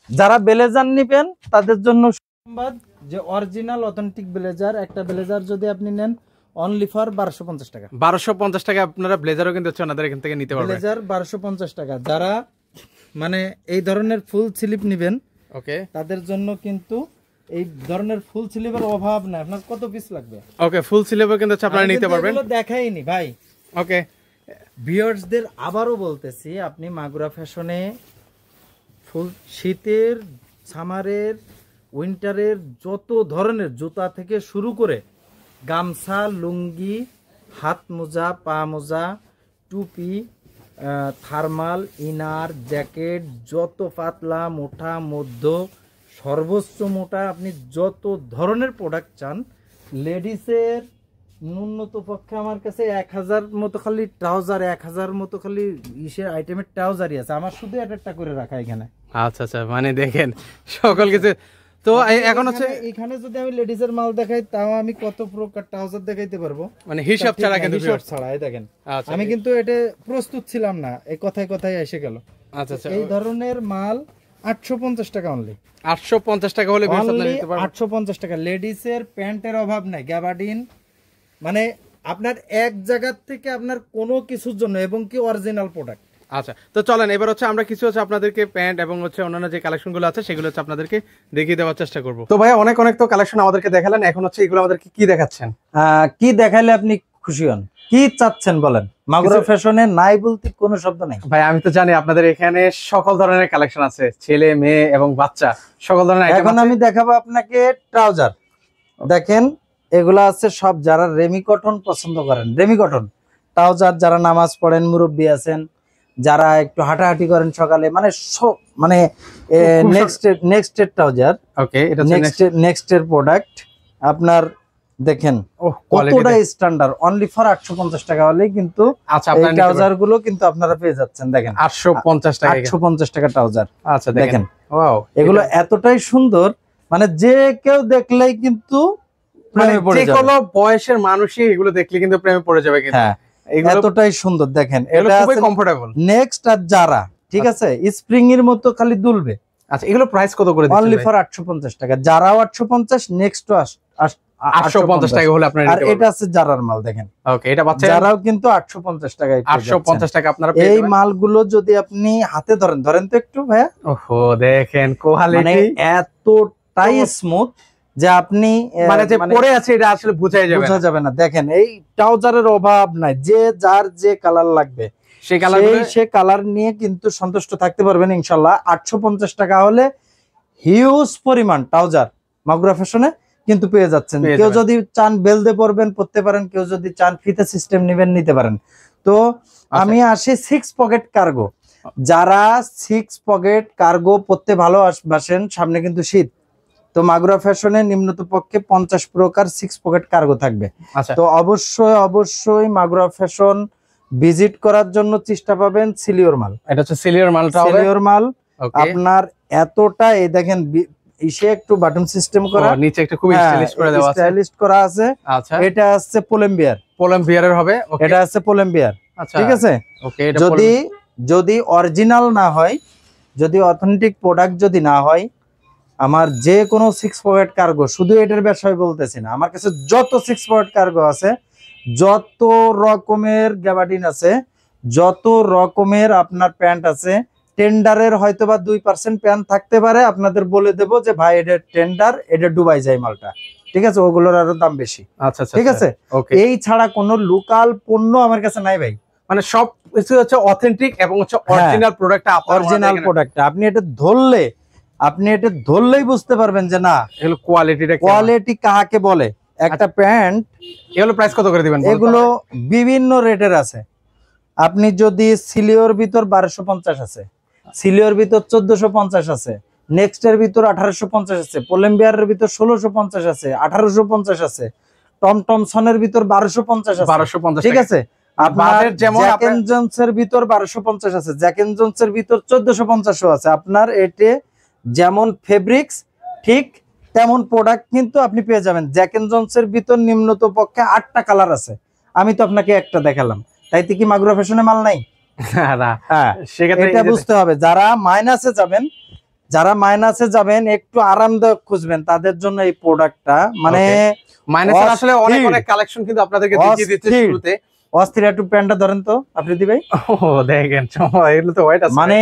যারা ব্লেজার নিবেন তাদের জন্য সংবাদ যে অরিজিনাল অথেন্টিক ব্লেজার, একটা ব্লেজার যদি আপনি নেন অনলি ফর 1250 টাকা। 1250 টাকা আপনারা ব্লেজারও কিন্তু হচ্ছে ওনাদের এখান থেকে নিতে পারবেন। ব্লেজার 1250 টাকা। যারা মানে এই ধরনের ফুল স্লিপ নিবেন, ওকে, তাদের জন্য কিন্তু এই ধরনের ফুল স্লিভের অভাব নাই। আপনার কত পিস লাগবে? ওকে, ফুল স্লিভও কিন্তু হচ্ছে আপনারা নিতে পারবেন। এগুলো দেখাইনি ভাই। ওকে, ভিউয়ার্সদের আবারও বলতেছি, আপনি মাগুরা ফ্যাশনে ফুল শীতের, সামারের, উইন্টারের যত ধরনের জুতা থেকে শুরু করে গামছা, লুঙ্গি, হাত মোজা, পা মোজা, টুপি, থার্মাল, ইনার, জ্যাকেট, যত পাতলা, মোটা, মধ্য, সর্বোচ্চ মোটা, আপনি যত ধরনের প্রোডাক্ট চান। লেডিসের ন্যূনত পক্ষে আমার কাছে 1000 মতো খালি ট্রাউজার, 1000 মতো খালি ইসের আইটেমের ট্রাউজারই আছে আমার, শুধু একটা করে রাখা এখানে। আচ্ছা আচ্ছা, মানে দেখেন সকল কিছু। তো এখন হচ্ছে এখানে যদি আমি লেডিসের মাল দেখাই তাও আমি কত প্রকার ট্রাউজার দেখাইতে পারবো, মানে হিসাব ছাড়া কিন্তু হিসাব ছাড়া। এই দেখেন, আচ্ছা, আমি কিন্তু এটা প্রস্তুত ছিলাম না, এই কথায় কথায় এসে গেল। আচ্ছা আচ্ছা, এই ধরনের মাল 850 টাকা অনলি। 850 টাকা হলে ভিউয়ার্স আপনারা নিতে পারবেন। 850 টাকা। লেডিসের প্যান্টের অভাব নাই, গ্যাবার্ডিন, মানে আপনার এক জায়গা থেকে আপনার কোনো কিছুর জন্য, এবং কি অরিজিনাল প্রোডাক্ট। আচ্ছা, তো চলেন এবার হচ্ছে আমরা কিছু হচ্ছে আপনাদেরকে প্যান্ট এবং হচ্ছে অন্যান্য যে কালেকশন গুলো আছে সেগুলো হচ্ছে আপনাদেরকে দেখিয়ে দেওয়ার চেষ্টা করব। তো ভাই অনেক অনেক তো কালেকশন আমাদেরকে দেখালেন, এখন হচ্ছে এগুলো আমাদেরকে কি দেখাচ্ছেন? কি দেখাইলে আপনি খুশি হন, কি চাচ্ছেন বলেন? মাগুরা ফ্যাশনে নাই বলতে কোনো শব্দ নাই ভাই। আমি তো জানি আপনাদের এখানে সকল ধরনের কালেকশন আছে, ছেলে মেয়ে এবং বাচ্চা সকল ধরনের আইটেম এখন আছে। আমি দেখাবো আপনাকে ট্রাউজার। দেখেন এগুলা আছে সব, যারা রেমি কটন পছন্দ করেন, রেমি কটন ট্রাউজার, যারা নামাজ পড়েন, মুরব্বী আছেন, যারা একটু হাঁটাহাঁটি করেন সকালে, মানে মানে নেক্সট এর ট্রাউজার। ওকে, এটা নেক্সট এর প্রোডাক্ট আপনার দেখেন কতটা স্ট্যান্ডার্ড, অনলি ফর 850 টাকা হলেই কিন্তু এই ট্রাউজার গুলো কিন্তু আপনারা পেয়ে যাচ্ছেন। দেখেন 850 টাকা, 850 টাকা ট্রাউজার। আচ্ছা দেখেন, ওয়াও, এগুলো এতটাই সুন্দর, মানে যে কেউ দেখলেই কিন্তু মানে যে কোনো বয়সের মানুষই এগুলো দেখলে কিন্তু প্রেমে পড়ে যাবে কিন্তু। হ্যাঁ, এতটাই সুন্দর। দেখেন এটা খুবই কমফোর্টেবল। নেক্সট আর যারা, ঠিক আছে, স্প্রিং এর মতো খালি দুলবে। আচ্ছা, এগুলো প্রাইস কত করে দিচ্ছেন? অনলি ফর 850 টাকা। যারাও 850, নেক্সট 850 টাকা হলে আপনারা আর এটা আছে জারার মাল। দেখেন ওকে, এটা বাচ্চা যারাও কিন্তু 850 টাকায় 850 টাকা আপনারা পেয়ে এই যাবেন। মালগুলো যদি আপনি হাতে ধরেন তো একটু ভাইয়া, ওহো দেখেন কোয়ালিটি, মানে এতটাই স্মুথ যে আপনি মানে যে পরে আছে এটা আসলে বোঝা যাবে না। দেখেন এই ট্রাউজারের অভাব নাই, যে যার যে কালার লাগবে সে কালার নিয়ে কিন্তু সন্তুষ্ট থাকতে পারবেন ইনশাল্লাহ। 850 টাকা হলে হিউজ পরিমাণ ট্রাউজার মাগুরা ফ্যাশনে কিন্তু পেয়ে যাচ্ছেন। কেউ যদি চান বেলদে পরবেন পরতে পারেন, কেউ যদি চান ফিতে সিস্টেম নেবেন নিতে পারেন। তো আমি আসি 6 পকেট কার্গো। যারা 6 পকেট কার্গো পরতে ভালোবাসেন, সামনে কিন্তু শীত, তো মাগুরা ফ্যাশনে নিম্নত পক্ষে 50 প্রকার 6 পকেট কার্গো থাকবে। তো অবশ্যই মাগুরা ফ্যাশন ভিজিট করার জন্য চেষ্টা পাবেন। সিলিওর মাল, এটা হচ্ছে সিলিওর মালটা, সিলিওর মাল আপনার এতটা, এই দেখেন ইসে একটু বাটন সিস্টেম করা, নিচে একটা খুব স্টাইলিশ করে দেওয়া আছে, স্টাইলিশ করা আছে। আচ্ছা, এটা আছে পোলেম্বিয়ারের হবে, এটা আছে পোলেম্বিয়ার। আচ্ছা, ঠিক আছে। ওকে, যদি অরিজিনাল না হয়, যদি অথেন্টিক প্রোডাক্ট যদি না হয়, আমার যে কোনো 6 পকেট কার্গো, শুধু এটার ব্যবসায় বলতেছি না, আমার কাছে যত 6 পকেট কার্গো আছে, যত রকমের গ্যাবার্ডিন আছে, যত রকমের আপনার প্যান্ট আছে, টেন্ডারের হয়তোবা 2% প্যান্ট থাকতে পারে, আপনাদের বলে দেব যে ভাই এটা টেন্ডার, এটা দুবাই যায় মালটা, ঠিক আছে, ওগুলোর আরো দাম বেশি। আচ্ছা, ঠিক আছে। এই ছাড়া কোনো লোকাল পণ্য আমার কাছে নাই ভাই, মানে সব কিছু হচ্ছে অথেন্টিক এবং হচ্ছে অরিজিনাল প্রোডাক্ট। অরিজিনাল প্রোডাক্ট আপনি এটা ধরলেই বুঝতে পারবেন যে না, এগুলো কোয়ালিটি কাকে বলে। একটা প্যান্ট এগুলো প্রাইস কত করে দিবেন? এগুলো বিভিন্ন রেটের আছে। আপনি যদি সিলিওর ভিতর 1250 আছে, সিলিওর ভিতর 1450 আছে, নেক্সট এর ভিতর 1850 আছে, পোলেম্বিয়ারের ভিতর 1650 আছে, 1850 আছে, টমটমসনের ভিতর 1250 আছে, 1250 ঠিক আছে। আপনার বাজেট যেমন জ্যাক এন্ড জোনসের ভিতর 1250 আছে, জ্যাক এন্ড জোনসের ভিতর 1450 আছে। আপনার এতে যেমন ফেব্রিক্স ঠিক তেমন প্রোডাক্ট কিন্তু আপনি পেয়ে যাবেন। জ্যাক এন্ড জোনসের ভিতর নিম্নত পক্ষে 8টা কালার আছে, আমি তো আপনাকে একটা দেখালাম, তাইতে কি মাগুরা ফ্যাশনে মাল নাই? না, হ্যাঁ, সেক্ষেত্রে এটা বুঝতে হবে। যারা মাইনাসে যাবেন একটু আরামদায়ক খুঁজবেন, তাদের জন্য এই প্রোডাক্টটা মানে মাইনাসের আসলে অনেক অস্থির। অনেক কালেকশন কিন্তু আপনাদেরকে দেখিয়ে দিচ্ছে অস্থির। শুরুতে। অস্থির। একটু প্যান্টটা ধরেন তো আপনি ভাই। ও দেখেন, এগুলো তো হোয়াইট আছে। মানে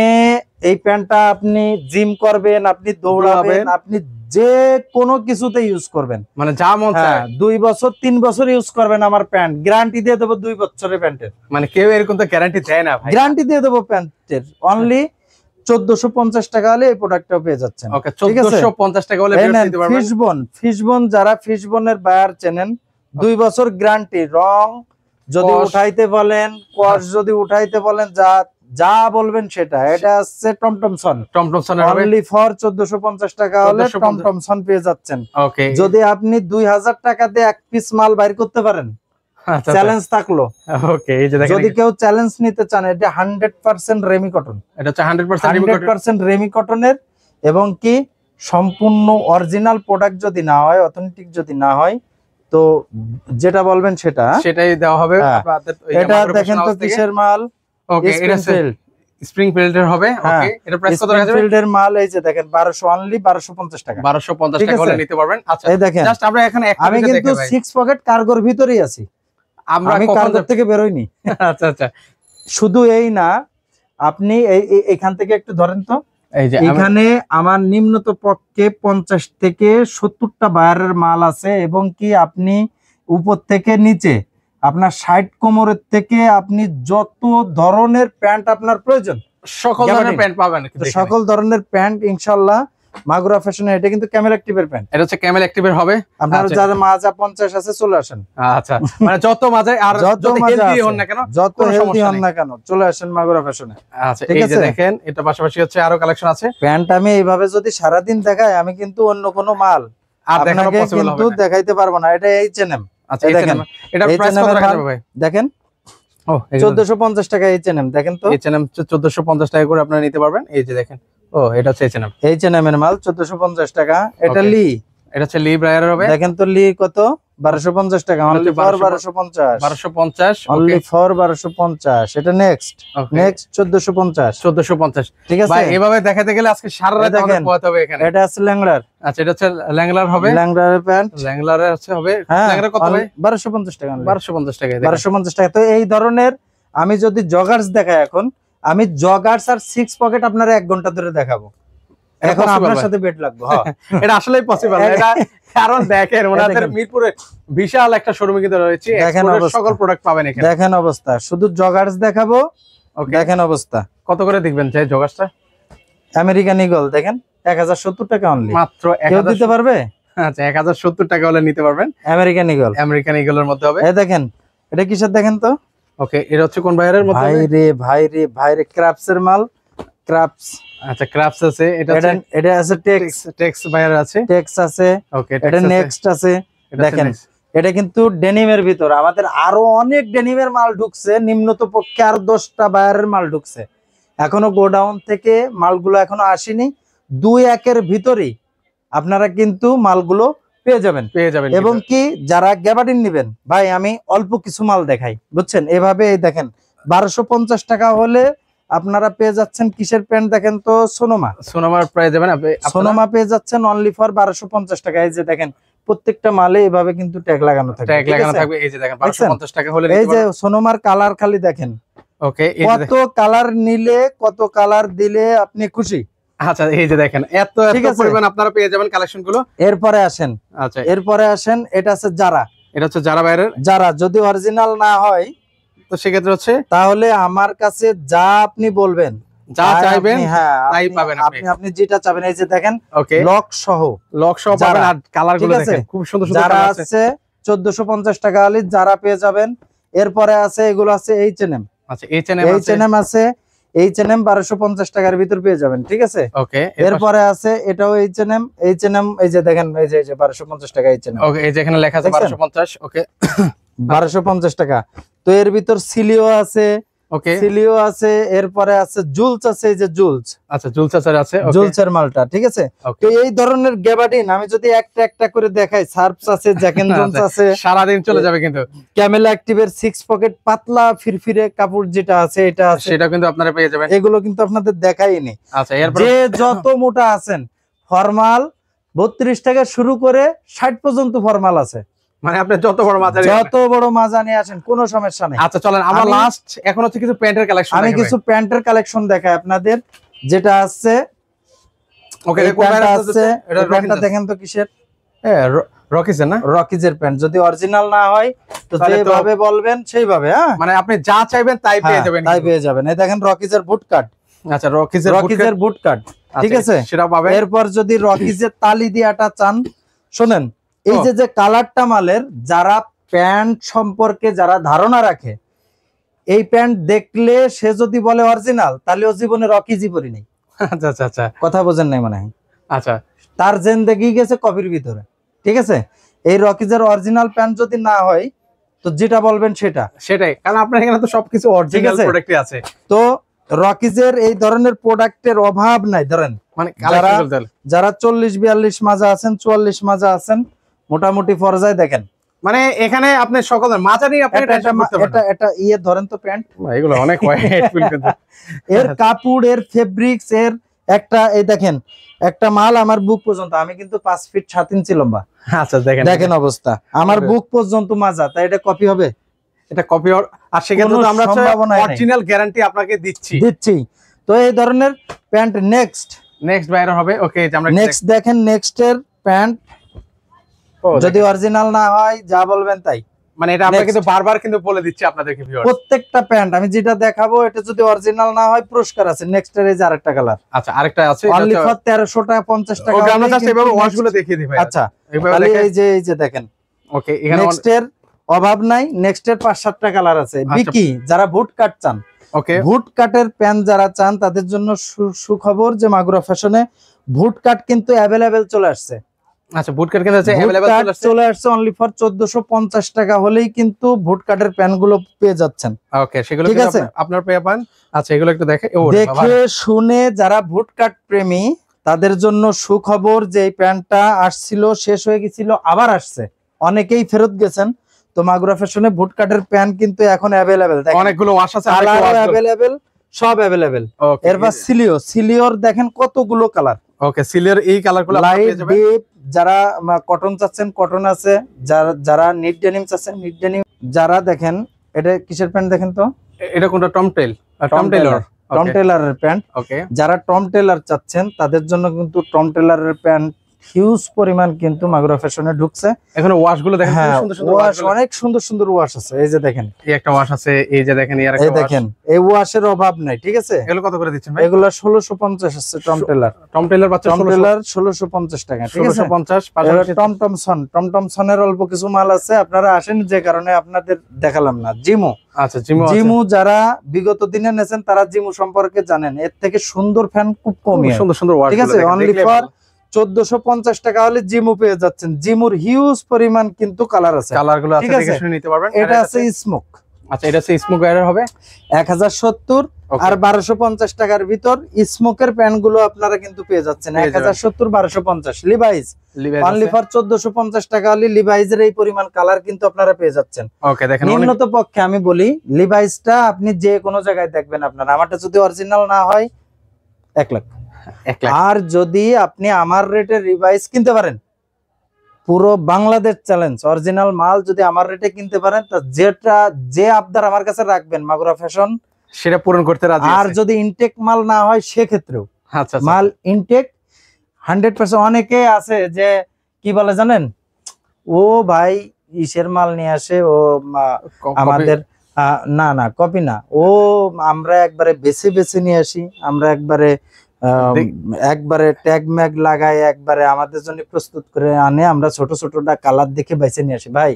এই প্যান্টটা আপনি জিম করবেন, আপনি দৌড়াবেন, আপনি যে কোনো কিছুতে ইউজ করবেন, মানে যা মন চায়। 2 বছর 3 বছর ইউজ করবেন। আমার প্যান্ট গ্যারান্টি দিয়ে দেবো 2 বছরের প্যান্টের। মানে কেউ এরকম তো গ্যারান্টি দেয় না ভাই। গ্যারান্টি দিয়ে দেবো প্যান্টের। অনলি 1450 টাকা হলে এই প্রোডাক্টটা পেয়ে যাচ্ছেন। ওকে, 1450 টাকা হলে নিতে পারবেন। ফিশবোন যারা ফিশবোনের বায়ার চেনেন, 2 বছর গ্যারান্টি। রং যদি উঠাইতে বলেন, কস যদি উঠাইতে বলেন, যা বলবেন সেটা। এটা হচ্ছে টমটমসন অনলি ফর 1450 টাকা হলে টমটমসন পেয়ে যাচ্ছেন। ওকে, যদি আপনি 2000 টাকা দিয়ে এক পিস মাল বাইর করতে পারেন, চ্যালেঞ্জ থাকলো। ওকে, এই যে দেখেন, যদি কেউ চ্যালেঞ্জ নিতে চান, এটা 100% রেমি কটন। এটা হচ্ছে 100% রেমি কটনের, এবং কি সম্পূর্ণ অরিজিনাল প্রোডাক্ট যদি না হয়, অথেন্টিক যদি না হয়, তো যেটা বলবেন সেটাই দেওয়া হবে। এটা দেখেন তো কিসের মাল? ওকে, এটা স্প্রিং ফিল্ডের হবে। ওকে, এটা প্রাইস কত আছে? ফিল্ডের মাল এই যে দেখেন 1200 অনলি 1250 টাকা। 1250 টাকা হলে নিতে পারবেন। আচ্ছা, এই দেখেন, জাস্ট আমরা এখানে আমি কিন্তু 6 পকেট কার্গোর ভিতরেই আছি, আমি কার্গো থেকে বের হইনি। আচ্ছা আচ্ছা, শুধু এই না, আপনি এইখান থেকে একটু ধরেন তো। এই যে এখানে আমার নিম্নত পক্ষে 50 থেকে 70টা বায়ারের মাল আছে, এবং কি আপনি উপর থেকে নিচে আপনার 60 কোমরের থেকে আপনি যত ধরনের প্যান্ট আপনার প্রয়োজন সকল ধরনের প্যান্ট পাবেন। সকল ধরনের প্যান্ট ইনশাআল্লাহ মাগুরা ফ্যাশনে। এটা কিন্তু ক্যামেল অ্যাক্টিভের প্যান্ট। এটা হচ্ছে ক্যামেল অ্যাক্টিভের হবে। আপনারা যারা মাজা 50 আছে চলে আসেন। আচ্ছা, মানে যত মাজায় আর যত হেলদি হন না কেন, যত হেলদি হন না কেন, চলে আসেন মাগুরা ফ্যাশনে। আচ্ছা, এই যে দেখেন, এটা পাশাপাশি হচ্ছে আরো কালেকশন আছে। প্যান্ট আমি এইভাবে যদি সারা দিন দেখাই, আমি কিন্তু অন্য কোনো মাল আর দেখানো পসিবল হবে না, দেখাইতে পারবো না। এটা H&M। আচ্ছা, দেখেন এটা প্রাইস কত রাখা যাবে ভাই? দেখেন, ও 1450 টাকা H&M। দেখেন তো, H&M 1450 টাকা করে আপনারা নিতে পারবেন। এই যে দেখেন, ও এটা হচ্ছে H&M এর মাল 1450 টাকা। এটা লি, এটা হচ্ছে লি ব্রায়ারের হবে। দেখেন তো লি কত? 1250 টাকা অনলি ফর 1250 অনলি ফর 1250। এটা নেক্সট 1450 ঠিক আছে। ভাই এভাবে দেখাতে গেলে আজকে সারা রাত আমাদের পোয়াতে হবে এখানে। এটা আছে ল্যাংলার। আচ্ছা, এটা হচ্ছে ল্যাংলার হবে, ল্যাংলারের প্যান্ট। ল্যাংলারের আছে হবে। ল্যাংলার কত হবে? 1250 টাকা। 1250 টাকা, 1250 টাকা। তো এই ধরনের আমি যদি জগার্স দেখাই, এখন আমি জগার্স আর 6 পকেট আপনারা 1 ঘন্টা ধরে দেখাবো। এখন আপনার সাথে বেড লাগবে। এটা আসলেই পসিবল না, এটা কারণ দেখেন ওনাদের মিরপুরে বিশাল একটা শোরুম কিন্তু রয়েছে, সকল প্রোডাক্ট পাবেন এখানে। দেখেন অবস্থা, শুধু জগার্স দেখাবো। দেখেন অবস্থা, কত করে দেখবেন চাই জগার্সটা? আমেরিকান ঈগল দেখেন 1070 টাকা অনলি, মাত্র। কেউ দিতে পারবে? আচ্ছা, 1070 টাকা হলে নিতে পারবেন। আমেরিকান ঈগল, আমেরিকান ঈগলের মধ্যে হবে। এই দেখেন, এটা কিসের দেখেন তো? ওকে, এটা হচ্ছে কোন বাইরের মধ্যে? ভাই রে ক্রাফটস এর মাল, ক্রাফটস। আচ্ছা, ক্রাফটস আছে। এটা আছে টেক্স বাইরে আছে, টেক্স আছে। ওকে, এটা নেক্সট আছে। দেখেন, এটা কিন্তু ডেনিমের ভিতর আমাদের আরো অনেক ডেনিমের মাল ঢুকছে, নিম্নত পক্ষে আর 10টা বায়ারের মাল ঢুকছে। এখনো গোডাউন থেকে মালগুলো এখনো আসেনি। 2-1 ভিতরেই আপনারা কিন্তু মালগুলো পেয়ে যাবেন। এবং কি যারা গ্যাবার্ডিন নেবেন, ভাই আমি অল্প কিছু মাল দেখাই, বুঝছেন? এভাবে দেখেন 1250 টাকা হলে আপনারা পেয়ে যাচ্ছেন কিসের প্যান্ট? দেখেন তো, সোনোমার প্রাইস যাবেন। সোনোমা পেয়ে যাচ্ছেন অনলি ফর 1250 টাকা। এই যে দেখেন, প্রত্যেকটা মালে এভাবে কিন্তু ট্যাগ লাগানো থাকবে। এই যে দেখেন 1250 টাকা হলে এই যে সোনোমার কালার খালি দেখেন। ওকে, কত কালার নিলে, কত কালার দিলে আপনি খুশি? আচ্ছা, এই যে দেখেন, এত পরিমাণ আপনারা পেয়ে যাবেন কালেকশন গুলো। এরপরে আসেন, আচ্ছা এরপরে আসেন, এটা আছে যারা। এটা হচ্ছে যারা বাইরের। যারা যদি অরিজিনাল না হয়, তো সেক্ষেত্রে হচ্ছে তাহলে আমার কাছে যা আপনি বলবেন, যা চাইবেন, হ্যাঁ তাই পাবেন। আপনি যেটা চাবেন। এই যে দেখেন, ওকে, লক সহ পাবেন। আর কালার গুলো দেখেন, খুব সুন্দর সুন্দর যারা আছে 1450 টাকা আলি যারা পেয়ে যাবেন। এরপরে আছে, এগুলো আছে H&M। আচ্ছা, H&M আছে। H&M 1250 টাকার ভিতর পেয়ে যাবেন, ঠিক আছে। ওকে, এরপরে আছে এটাও H&M এই যে দেখেন, এই যে 1250 টাকা H&M। ওকে, এই যে এখানে লেখা আছে 1250। ওকে, 1250 টাকা। তো এর ভিতর সিলিও আছে, ওকে, সিলিও আছে, এরপরে আছে জুলস আছে, এই যে জুলস, আচ্ছা জুলসার আছে, ওকে, জুলসের মালটা, ঠিক আছে। তো এই ধরনের গ্যাবার্ডিন আমি যদি একটা একটা করে দেখাই, সার্ফস আছে, জ্যাক এন্ড জোনস আছে, সারা দিন চলে যাবে কিন্তু। ক্যামেল অ্যাক্টিভের 6 পকেট পাতলা ফিরফিরে কাপড় যেটা আছে এটা আছে, সেটা কিন্তু আপনারা পেয়ে যাবেন। এগুলো কিন্তু আপনাদের দেখাইনি। আচ্ছা, এরপর যে যত মোটা আছেন, ফরমাল 32 টাকা শুরু করে 60 পর্যন্ত ফরমাল আছে, মানে আপনি যত বড় মাজা যত বড় মাজা নিয়ে আসেন, কোনো সমস্যা নেই। আচ্ছা চলেন, আমরা লাস্ট এখন হচ্ছে কিছু প্যান্টের কালেকশন আমি কিছু প্যান্টের কালেকশন দেখাই আপনাদের, যেটা আছে। ওকে, এই প্যান্টটা আছে, এটা প্যান্টটা দেখেন তো কিসের, রকিজের না? রকিজের প্যান্ট। যদি অরিজিনাল না হয় তো যেভাবে বলবেন সেইভাবে, হ্যাঁ, মানে আপনি যা চাইবেন তাই পেয়ে যাবেন, তাই পেয়ে যাবেন। এই দেখেন রকিজের বুট কাট। আচ্ছা, রকিজের বুট কাট, ঠিক আছে, সেটা পাবেন। এরপর যদি রকিজের তালি দিয়াটা চান, শুনেন, এই যে কালারটা মালের, যারা প্যান্ট সম্পর্কে যারা ধারণা রাখে, এই প্যান্ট দেখলে সে যদি বলে অরিজিনাল, তাহলে ও জীবনে রকিজই পরি নাই। আচ্ছা আচ্ছা আচ্ছা, কথা বোঝেন নাই মনে হয়। আচ্ছা, তার জিন্দেগি গেছে কপির ভিতরে, ঠিক আছে। এই রকিজের অরিজিনাল প্যান্ট যদি না হয়, তো যেটা বলবেন সেটাই, কারণ আপনার এখানে তো সবকিছু অরিজিনাল প্রোডাক্টই আছে। তো রকিজের এই ধরনের প্রোডাক্টের অভাব নাই। ধরেন মানে যারা 40-42 মাজা আছেন, 44 মাজা আছেন, মোটামুটি পর্যায়ে দেখেন, মানে এখানে আপনি সকলের মাজা নিয়ে আপনি এটা ইয়ে ধরেন তো প্যান্ট, এগুলো অনেক এর কাপড়, এর ফেব্রিক্স, এর একটা, এই দেখেন একটা মাল আমার বুক পর্যন্ত, আমি কিন্তু 5 ফিট 7 ইঞ্চি লম্বা। আচ্ছা, দেখেন অবস্থা, আমার বুক পর্যন্ত মাজা, তাই এটা কপি হবে? এটা কপি। আর সেক্ষেত্রে তো আমরা অরিজিনাল গ্যারান্টি আপনাকে দিচ্ছি। তো এই ধরনের প্যান্ট নেক্সট বাইরে হবে। ওকে, আমরা নেক্সট দেখেন, নেক্সটের প্যান্ট যদি অরিজিনাল না হয়, যা বলবেন তাই। মানে এটা আমরা কিন্তু বারবার কিন্তু বলে দিচ্ছি আপনাদেরকে, ভিউয়ার্স, প্রত্যেকটা প্যান্ট আমি যেটা দেখাবো, এটা যদি অরিজিনাল না হয়, পুরস্কার আছে। নেক্সটের এই যে আরেকটা কালার, আচ্ছা আরেকটা আছে, অনলি ফর 1300 টাকা 50 টাকা। ওকে, আমরা জাস্ট এভাবে ওয়াশগুলো দেখিয়ে দিই ভাই। আচ্ছা, তাহলে এই যে দেখেন, ওকে, এখানে নেক্সটের অভাব নাই। নেক্সটের 5-7টা কালার আছে। বিকি যারা বুট কাট চান, ওকে, বুট কাটের প্যান্ট যারা চান, তাদের জন্য সুখবর যে মাগুরা ফ্যাশনে বুট কাট কিন্তু অ্যাভেলেবেল চলে আসছে। আচ্ছা, বুট কাট কিন্তু अवेलेबल চলে আসছে অনলি ফর 1450 টাকা হলেই কিন্তু বুট কাটের প্যান্ট গুলো পেয়ে যাচ্ছেন। ওকে, সেগুলো কিন্তু আপনার পেয়ে পান। আচ্ছা, এগুলো একটু দেখে শুনে যারা বুট কাট প্রেমী, তাদের জন্য সুখবর যে এই প্যান্টটা আসছিল, শেষ হয়ে গেছিল, আবার আসছে, অনেকেই ফেরত গেছেন। তো মাগুরা ফ্যাশনে বুট কাটের প্যান্ট কিন্তু এখন অ্যাভেলেবেল, অনেকগুলো ওয়াশ আছে, অ্যাভেলেবেল, সব অ্যাভেলেবেল। এরপর সিলিওর দেখেন কতগুলো কালার। ওকে, সিলিওর এই কালারগুলো লাইট ডিপ, যারা কটন চাচ্ছেন কটন আছে, যারা নিট ডেনিম চাচ্ছেন নিট ডেনিম, যারা দেখেন এটা কিসের প্যান্ট দেখেন তো, এটা কোনটা? টম টেলরের প্যান্ট। ওকে, যারা টম টেলর চাচ্ছেন তাদের জন্য কিন্তু টম টেলরের প্যান্ট হিউজ পরিমাণ কিন্তু মাগুরা ফ্যাশনে ঢুকছে। এখানে ওয়াশগুলো দেখেন, অনেক সুন্দর সুন্দর ওয়াশ আছে। এই যে দেখেন, এই একটা ওয়াশ আছে, এই যে দেখেন, এই দেখেন, এই ওয়াশের অভাব নাই, ঠিক আছে। এগুলো কত করে দিচ্ছেন ভাই? এগুলো 1650 আছে। টম টেলর বাচ্চা 1650 টাকা, ঠিক আছে। 1650। টমটমসনের অল্প কিছু মাল আছে, আপনারা আসেন, যে কারণে আপনাদের দেখালাম না। জিমু, আচ্ছা, জিমু যারা বিগত দিনে নেছেন, তারা জিমু সম্পর্কে জানেন। এর থেকে সুন্দর ফ্যান খুব কমই, সুন্দর ওয়াশ, ঠিক আছে। অনলি ফর 1450 টাকা হলে জিমু পেয়ে যাচ্ছেন। জিমুর হিউজ পরিমাণ কিন্তু কালার আছে, কালারগুলো আছে, দেখে শুনে নিতে পারবেন। এটা আছে স্মোক। আচ্ছা, এটা আছে স্মোক ওয়্যার হবে 1070 আর 1250 টাকার ভিতর স্মোকের প্যান্ট গুলো আপনারা কিন্তু পেয়ে যাচ্ছেন 1070 1250। লিভাইস অনলি ফর 1450 টাকা হলে লিভাইজের এই পরিমাণ কালার কিন্তু আপনারা পেয়ে যাচ্ছেন। ওকে, দেখেন, নিম্নত পক্ষে আমি বলি, লিভাইসটা আপনি যে কোনো জায়গায় দেখবেন, আপনার আমারটা যদি অরিজিনাল না হয় 1 লাখ। আর যদি আপনি আমার রেটে রিভাইস কিনতে পারেন, পুরো বাংলাদেশ চ্যালেঞ্জ, অরিজিনাল মাল যদি আমার রেটে কিনতে পারেন, তা যে আবদার আমার কাছে রাখবেন মাগুরা ফ্যাশন সেটা পূরণ করতে রাজি। আর যদি ইনটেক মাল না হয়, সেক্ষেত্রেও মাল ইনটেক 100%। অনেকে আছে যে কি বলে জানেন, ও ভাই ইসের মাল নিয়ে আসে, ও আমাদের না কপি না, ও আমরা একবারে বেছে বেছে নিয়ে আসি, আমরা একবারে ট্যাগ ম্যাগ লাগাই, একবারে আমাদের জন্য প্রস্তুত করে আনে, আমরা ছোট ছোটটা কালার দেখে বেছে নিয়ে আসি। ভাই,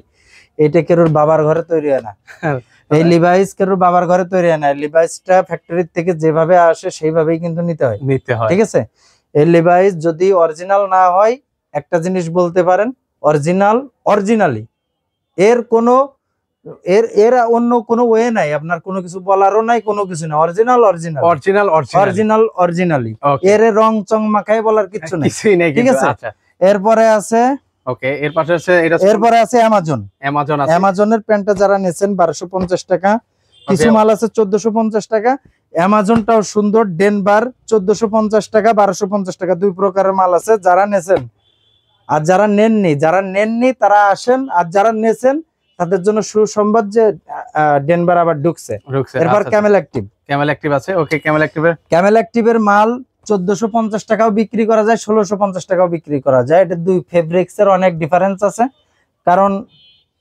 এটা কেরোর বাবার ঘরে তৈরি হয় না। এই লিভাইস কেরোর বাবার ঘরে তৈরি হয় না, লিভাইসটা ফ্যাক্টরি থেকে যেভাবে আসে সেইভাবেই কিন্তু নিতে হয়। ঠিক আছে, এই লিভাইস যদি অরিজিনাল না হয়, একটা জিনিস বলতে পারেন, অরিজিনালি এর কোনো এর অন্য কোনো ওয়ে নাই, আপনার কোনো কিছু বলারও নাই, কোনো কিছু না, অরিজিনালি এর রং চং মাখায় বলার কিছু নাই। ঠিক আছে, এরপরে আছে এরপরে আছে অ্যামাজনের প্যান্টটা যারা নেছেন 1250 টাকা, কিছু মাল আছে 1450 টাকা। অ্যামাজনটাও সুন্দর, ডেনভার 1450 টাকা 1250 টাকা, দুই প্রকারের মাল আছে। যারা নেছেন আর যারা নেননি তারা আসেন, আর যারা নেছেন তাদের জন্য সুসংবাদ যে ডেনভার আবার ঢুকছে। এরপর ক্যামেল অ্যাক্টিভ আছে। ওকে, ক্যামেল অ্যাক্টিভের মাল 1450 টাকাও বিক্রি করা যায়, 1650 টাকাও বিক্রি করা যায়। এটা দুই ফেব্রিক্স এর অনেক ডিফারেন্স আছে, কারণ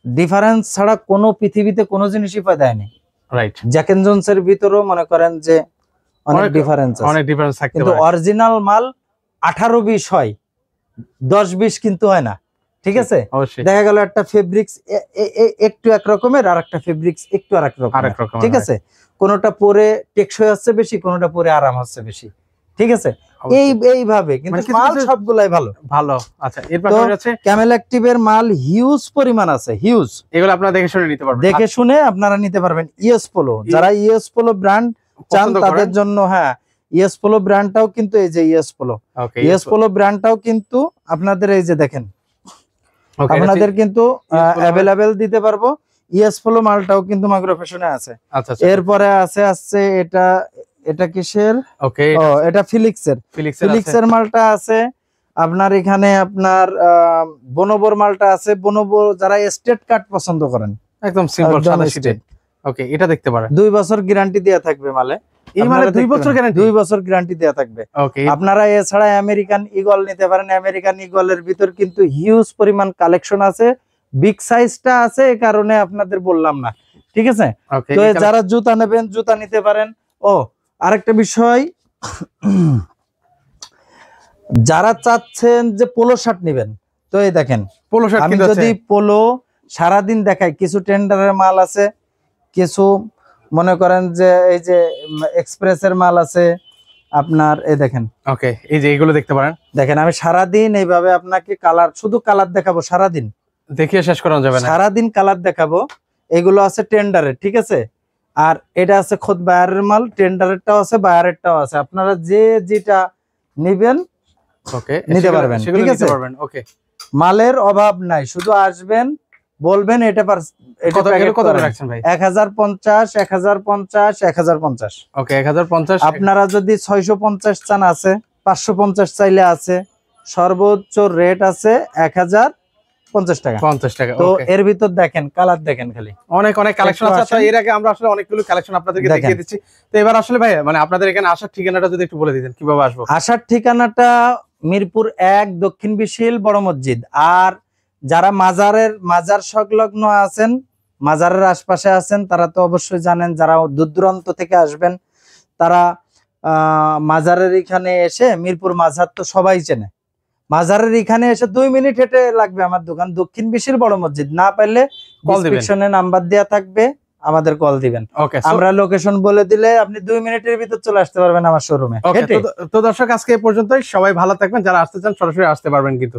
ডিফারেন্স ছাড়া কোনো পৃথিবীতে কোনো জিনিসই পাওয়া যায় না। রাইট, জ্যাক এন্ড জোনস এর ভিতরেও মনে করেন যে অনেক ডিফারেন্স আছে, কিন্তু অরিজিনাল মাল 18-20 হয়, 10-20 কিন্তু হয় না। ঠিক আছে, দেখা গেল একটা ফেব্রিক্স একটু এক রকমের, আর একটা ফেব্রিক্স একটু আরেক রকমের। ঠিক আছে, কোনোটা পরে টেকসই হচ্ছে বেশি, কোনোটা পরে আরাম হচ্ছে বেশি। ঠিক আছে, এইভাবে কিন্তু মাল সবগুলাই ভালো। আচ্ছা, এরপর হচ্ছে ক্যামেল অ্যাক্টিভের মাল হিউজ পরিমাণ আছে, হিউজ। এগুলো আপনারা দেখে শুনে নিতে পারবেন, দেখে শুনে আপনারা নিতে পারবেন। ইএস পোলো, যারা ইএস পোলো ব্র্যান্ড চান তাদের জন্য, হ্যাঁ, ইএস পোলো ব্র্যান্ডটাও কিন্তু এই যে ইএস পোলো ব্র্যান্ডটাও কিন্তু আপনাদের এই যে দেখেন, আপনাদের কিন্তু অ্যাভেলেবেল দিতে পারবো। ইএস পোলো মালটাও কিন্তু মাইক্রো ফ্যাশনে আছে। এরপরে আছে এটা কিসের? ওকে, এটা ফিলিক্সের মালটা আছে আপনার এখানে। আপনার বনোবোর মালটা আছে, বনোবো যারা স্টেট কাট পছন্দ করেন, একদম সিম্পল সাদা শীটে। ওকে, এটা দেখতে পারেন, 2 বছর গ্যারান্টি দেয়া থাকবে মালে। এই মালে 2 বছর গ্যারান্টি, 2 বছর গ্যারান্টি দেয়া থাকবে। ওকে, আপনারা এছাড়া আমেরিকান ঈগল নিতে পারেন। আমেরিকান ঈগলের ভিতর কিন্তু হিউজ পরিমাণ কালেকশন আছে, বিগ সাইজটা আছে, এই কারণে আপনাদের বললাম না। ঠিক আছে, তো যারা জুতা নেবেন, জুতা নিতে পারেন। ও আরেকটা বিষয়, যারা চাচ্ছেন যে পোলো শার্ট নেবেন, তো এই দেখেন পোলো শার্ট, আমি যদি পোলো সারাদিন দেখাই, কিছু টেন্ডারের মাল আছে, কিছু মনে করেন যে এই যে এক্সপ্রেসের মাল আছে আপনার। এই দেখেন, ওকে, এই যে এইগুলো দেখতে পারেন। দেখেন, আমি সারাদিন এইভাবে আপনাকে শুধু কালার দেখাবো, সারাদিন দেখিয়ে শেষ করা যাবে না, সারাদিন কালার দেখাবো। এগুলো আছে টেন্ডারের, ঠিক আছে, আর এটা আছে খোদ বায়ারের মাল, টেন্ডারেরটাও আছে, বায়ারেরটাও আছে। আপনারা যে যেটা নেবেন ওকে নিতে পারবেন। ঠিক আছে, ওকে, মালের অভাব নাই, শুধু আসবেন, বলবেন এটা কত রাখছেন ভাই? 1050, 1050, 1050। ওকে, 1050। আপনারা যদি 650 চান আছে, 550 চাইলে আছে, সর্বোচ্চ রেট আছে 1050 টাকা। 50 টাকা। তো এর ভিতর দেখেন, কালার দেখেন, খালি অনেক কালেকশন আছে। এর আগে আমরা আসলে অনেকগুলো কালেকশন আপনাদেরকে দেখিয়ে দিচ্ছি। তো এবার আসলে ভাই মানে আপনাদের এখানে আসার ঠিকানাটা যদি একটু বলে দিতেন, কিভাবে আসবো? আসার ঠিকানাটা মিরপুর 1, দক্ষিণ বিশিল, বড় মসজিদ। আর যারা মাজার সংলগ্ন আছেন, মাজারের আশপাশে আছেন, তারা তো অবশ্যই জানেন। যারা দূর দূরান্ত থেকে আসবেন, তারা মাজারের এখানে এসে, মিরপুর মাজার তো সবাই চেনে, মাজারের এখানে এসে 2 মিনিট হেঁটে লাগবে আমার দোকান, দক্ষিণ বিশিল, বড় মসজিদ। না পারলে ডেসক্রিপশনে নাম্বার দেওয়া থাকবে, আমাদের কল দিবেন। আমরা লোকেশন বলে দিলে আপনি 2 মিনিটের ভিতর চলে আসতে পারবেন আমার শোরুমে। তো দর্শক, আজকে এই পর্যন্তই। সবাই ভালো থাকবেন, যারা আসতে চান সরাসরি আসতে পারবেন কিন্তু।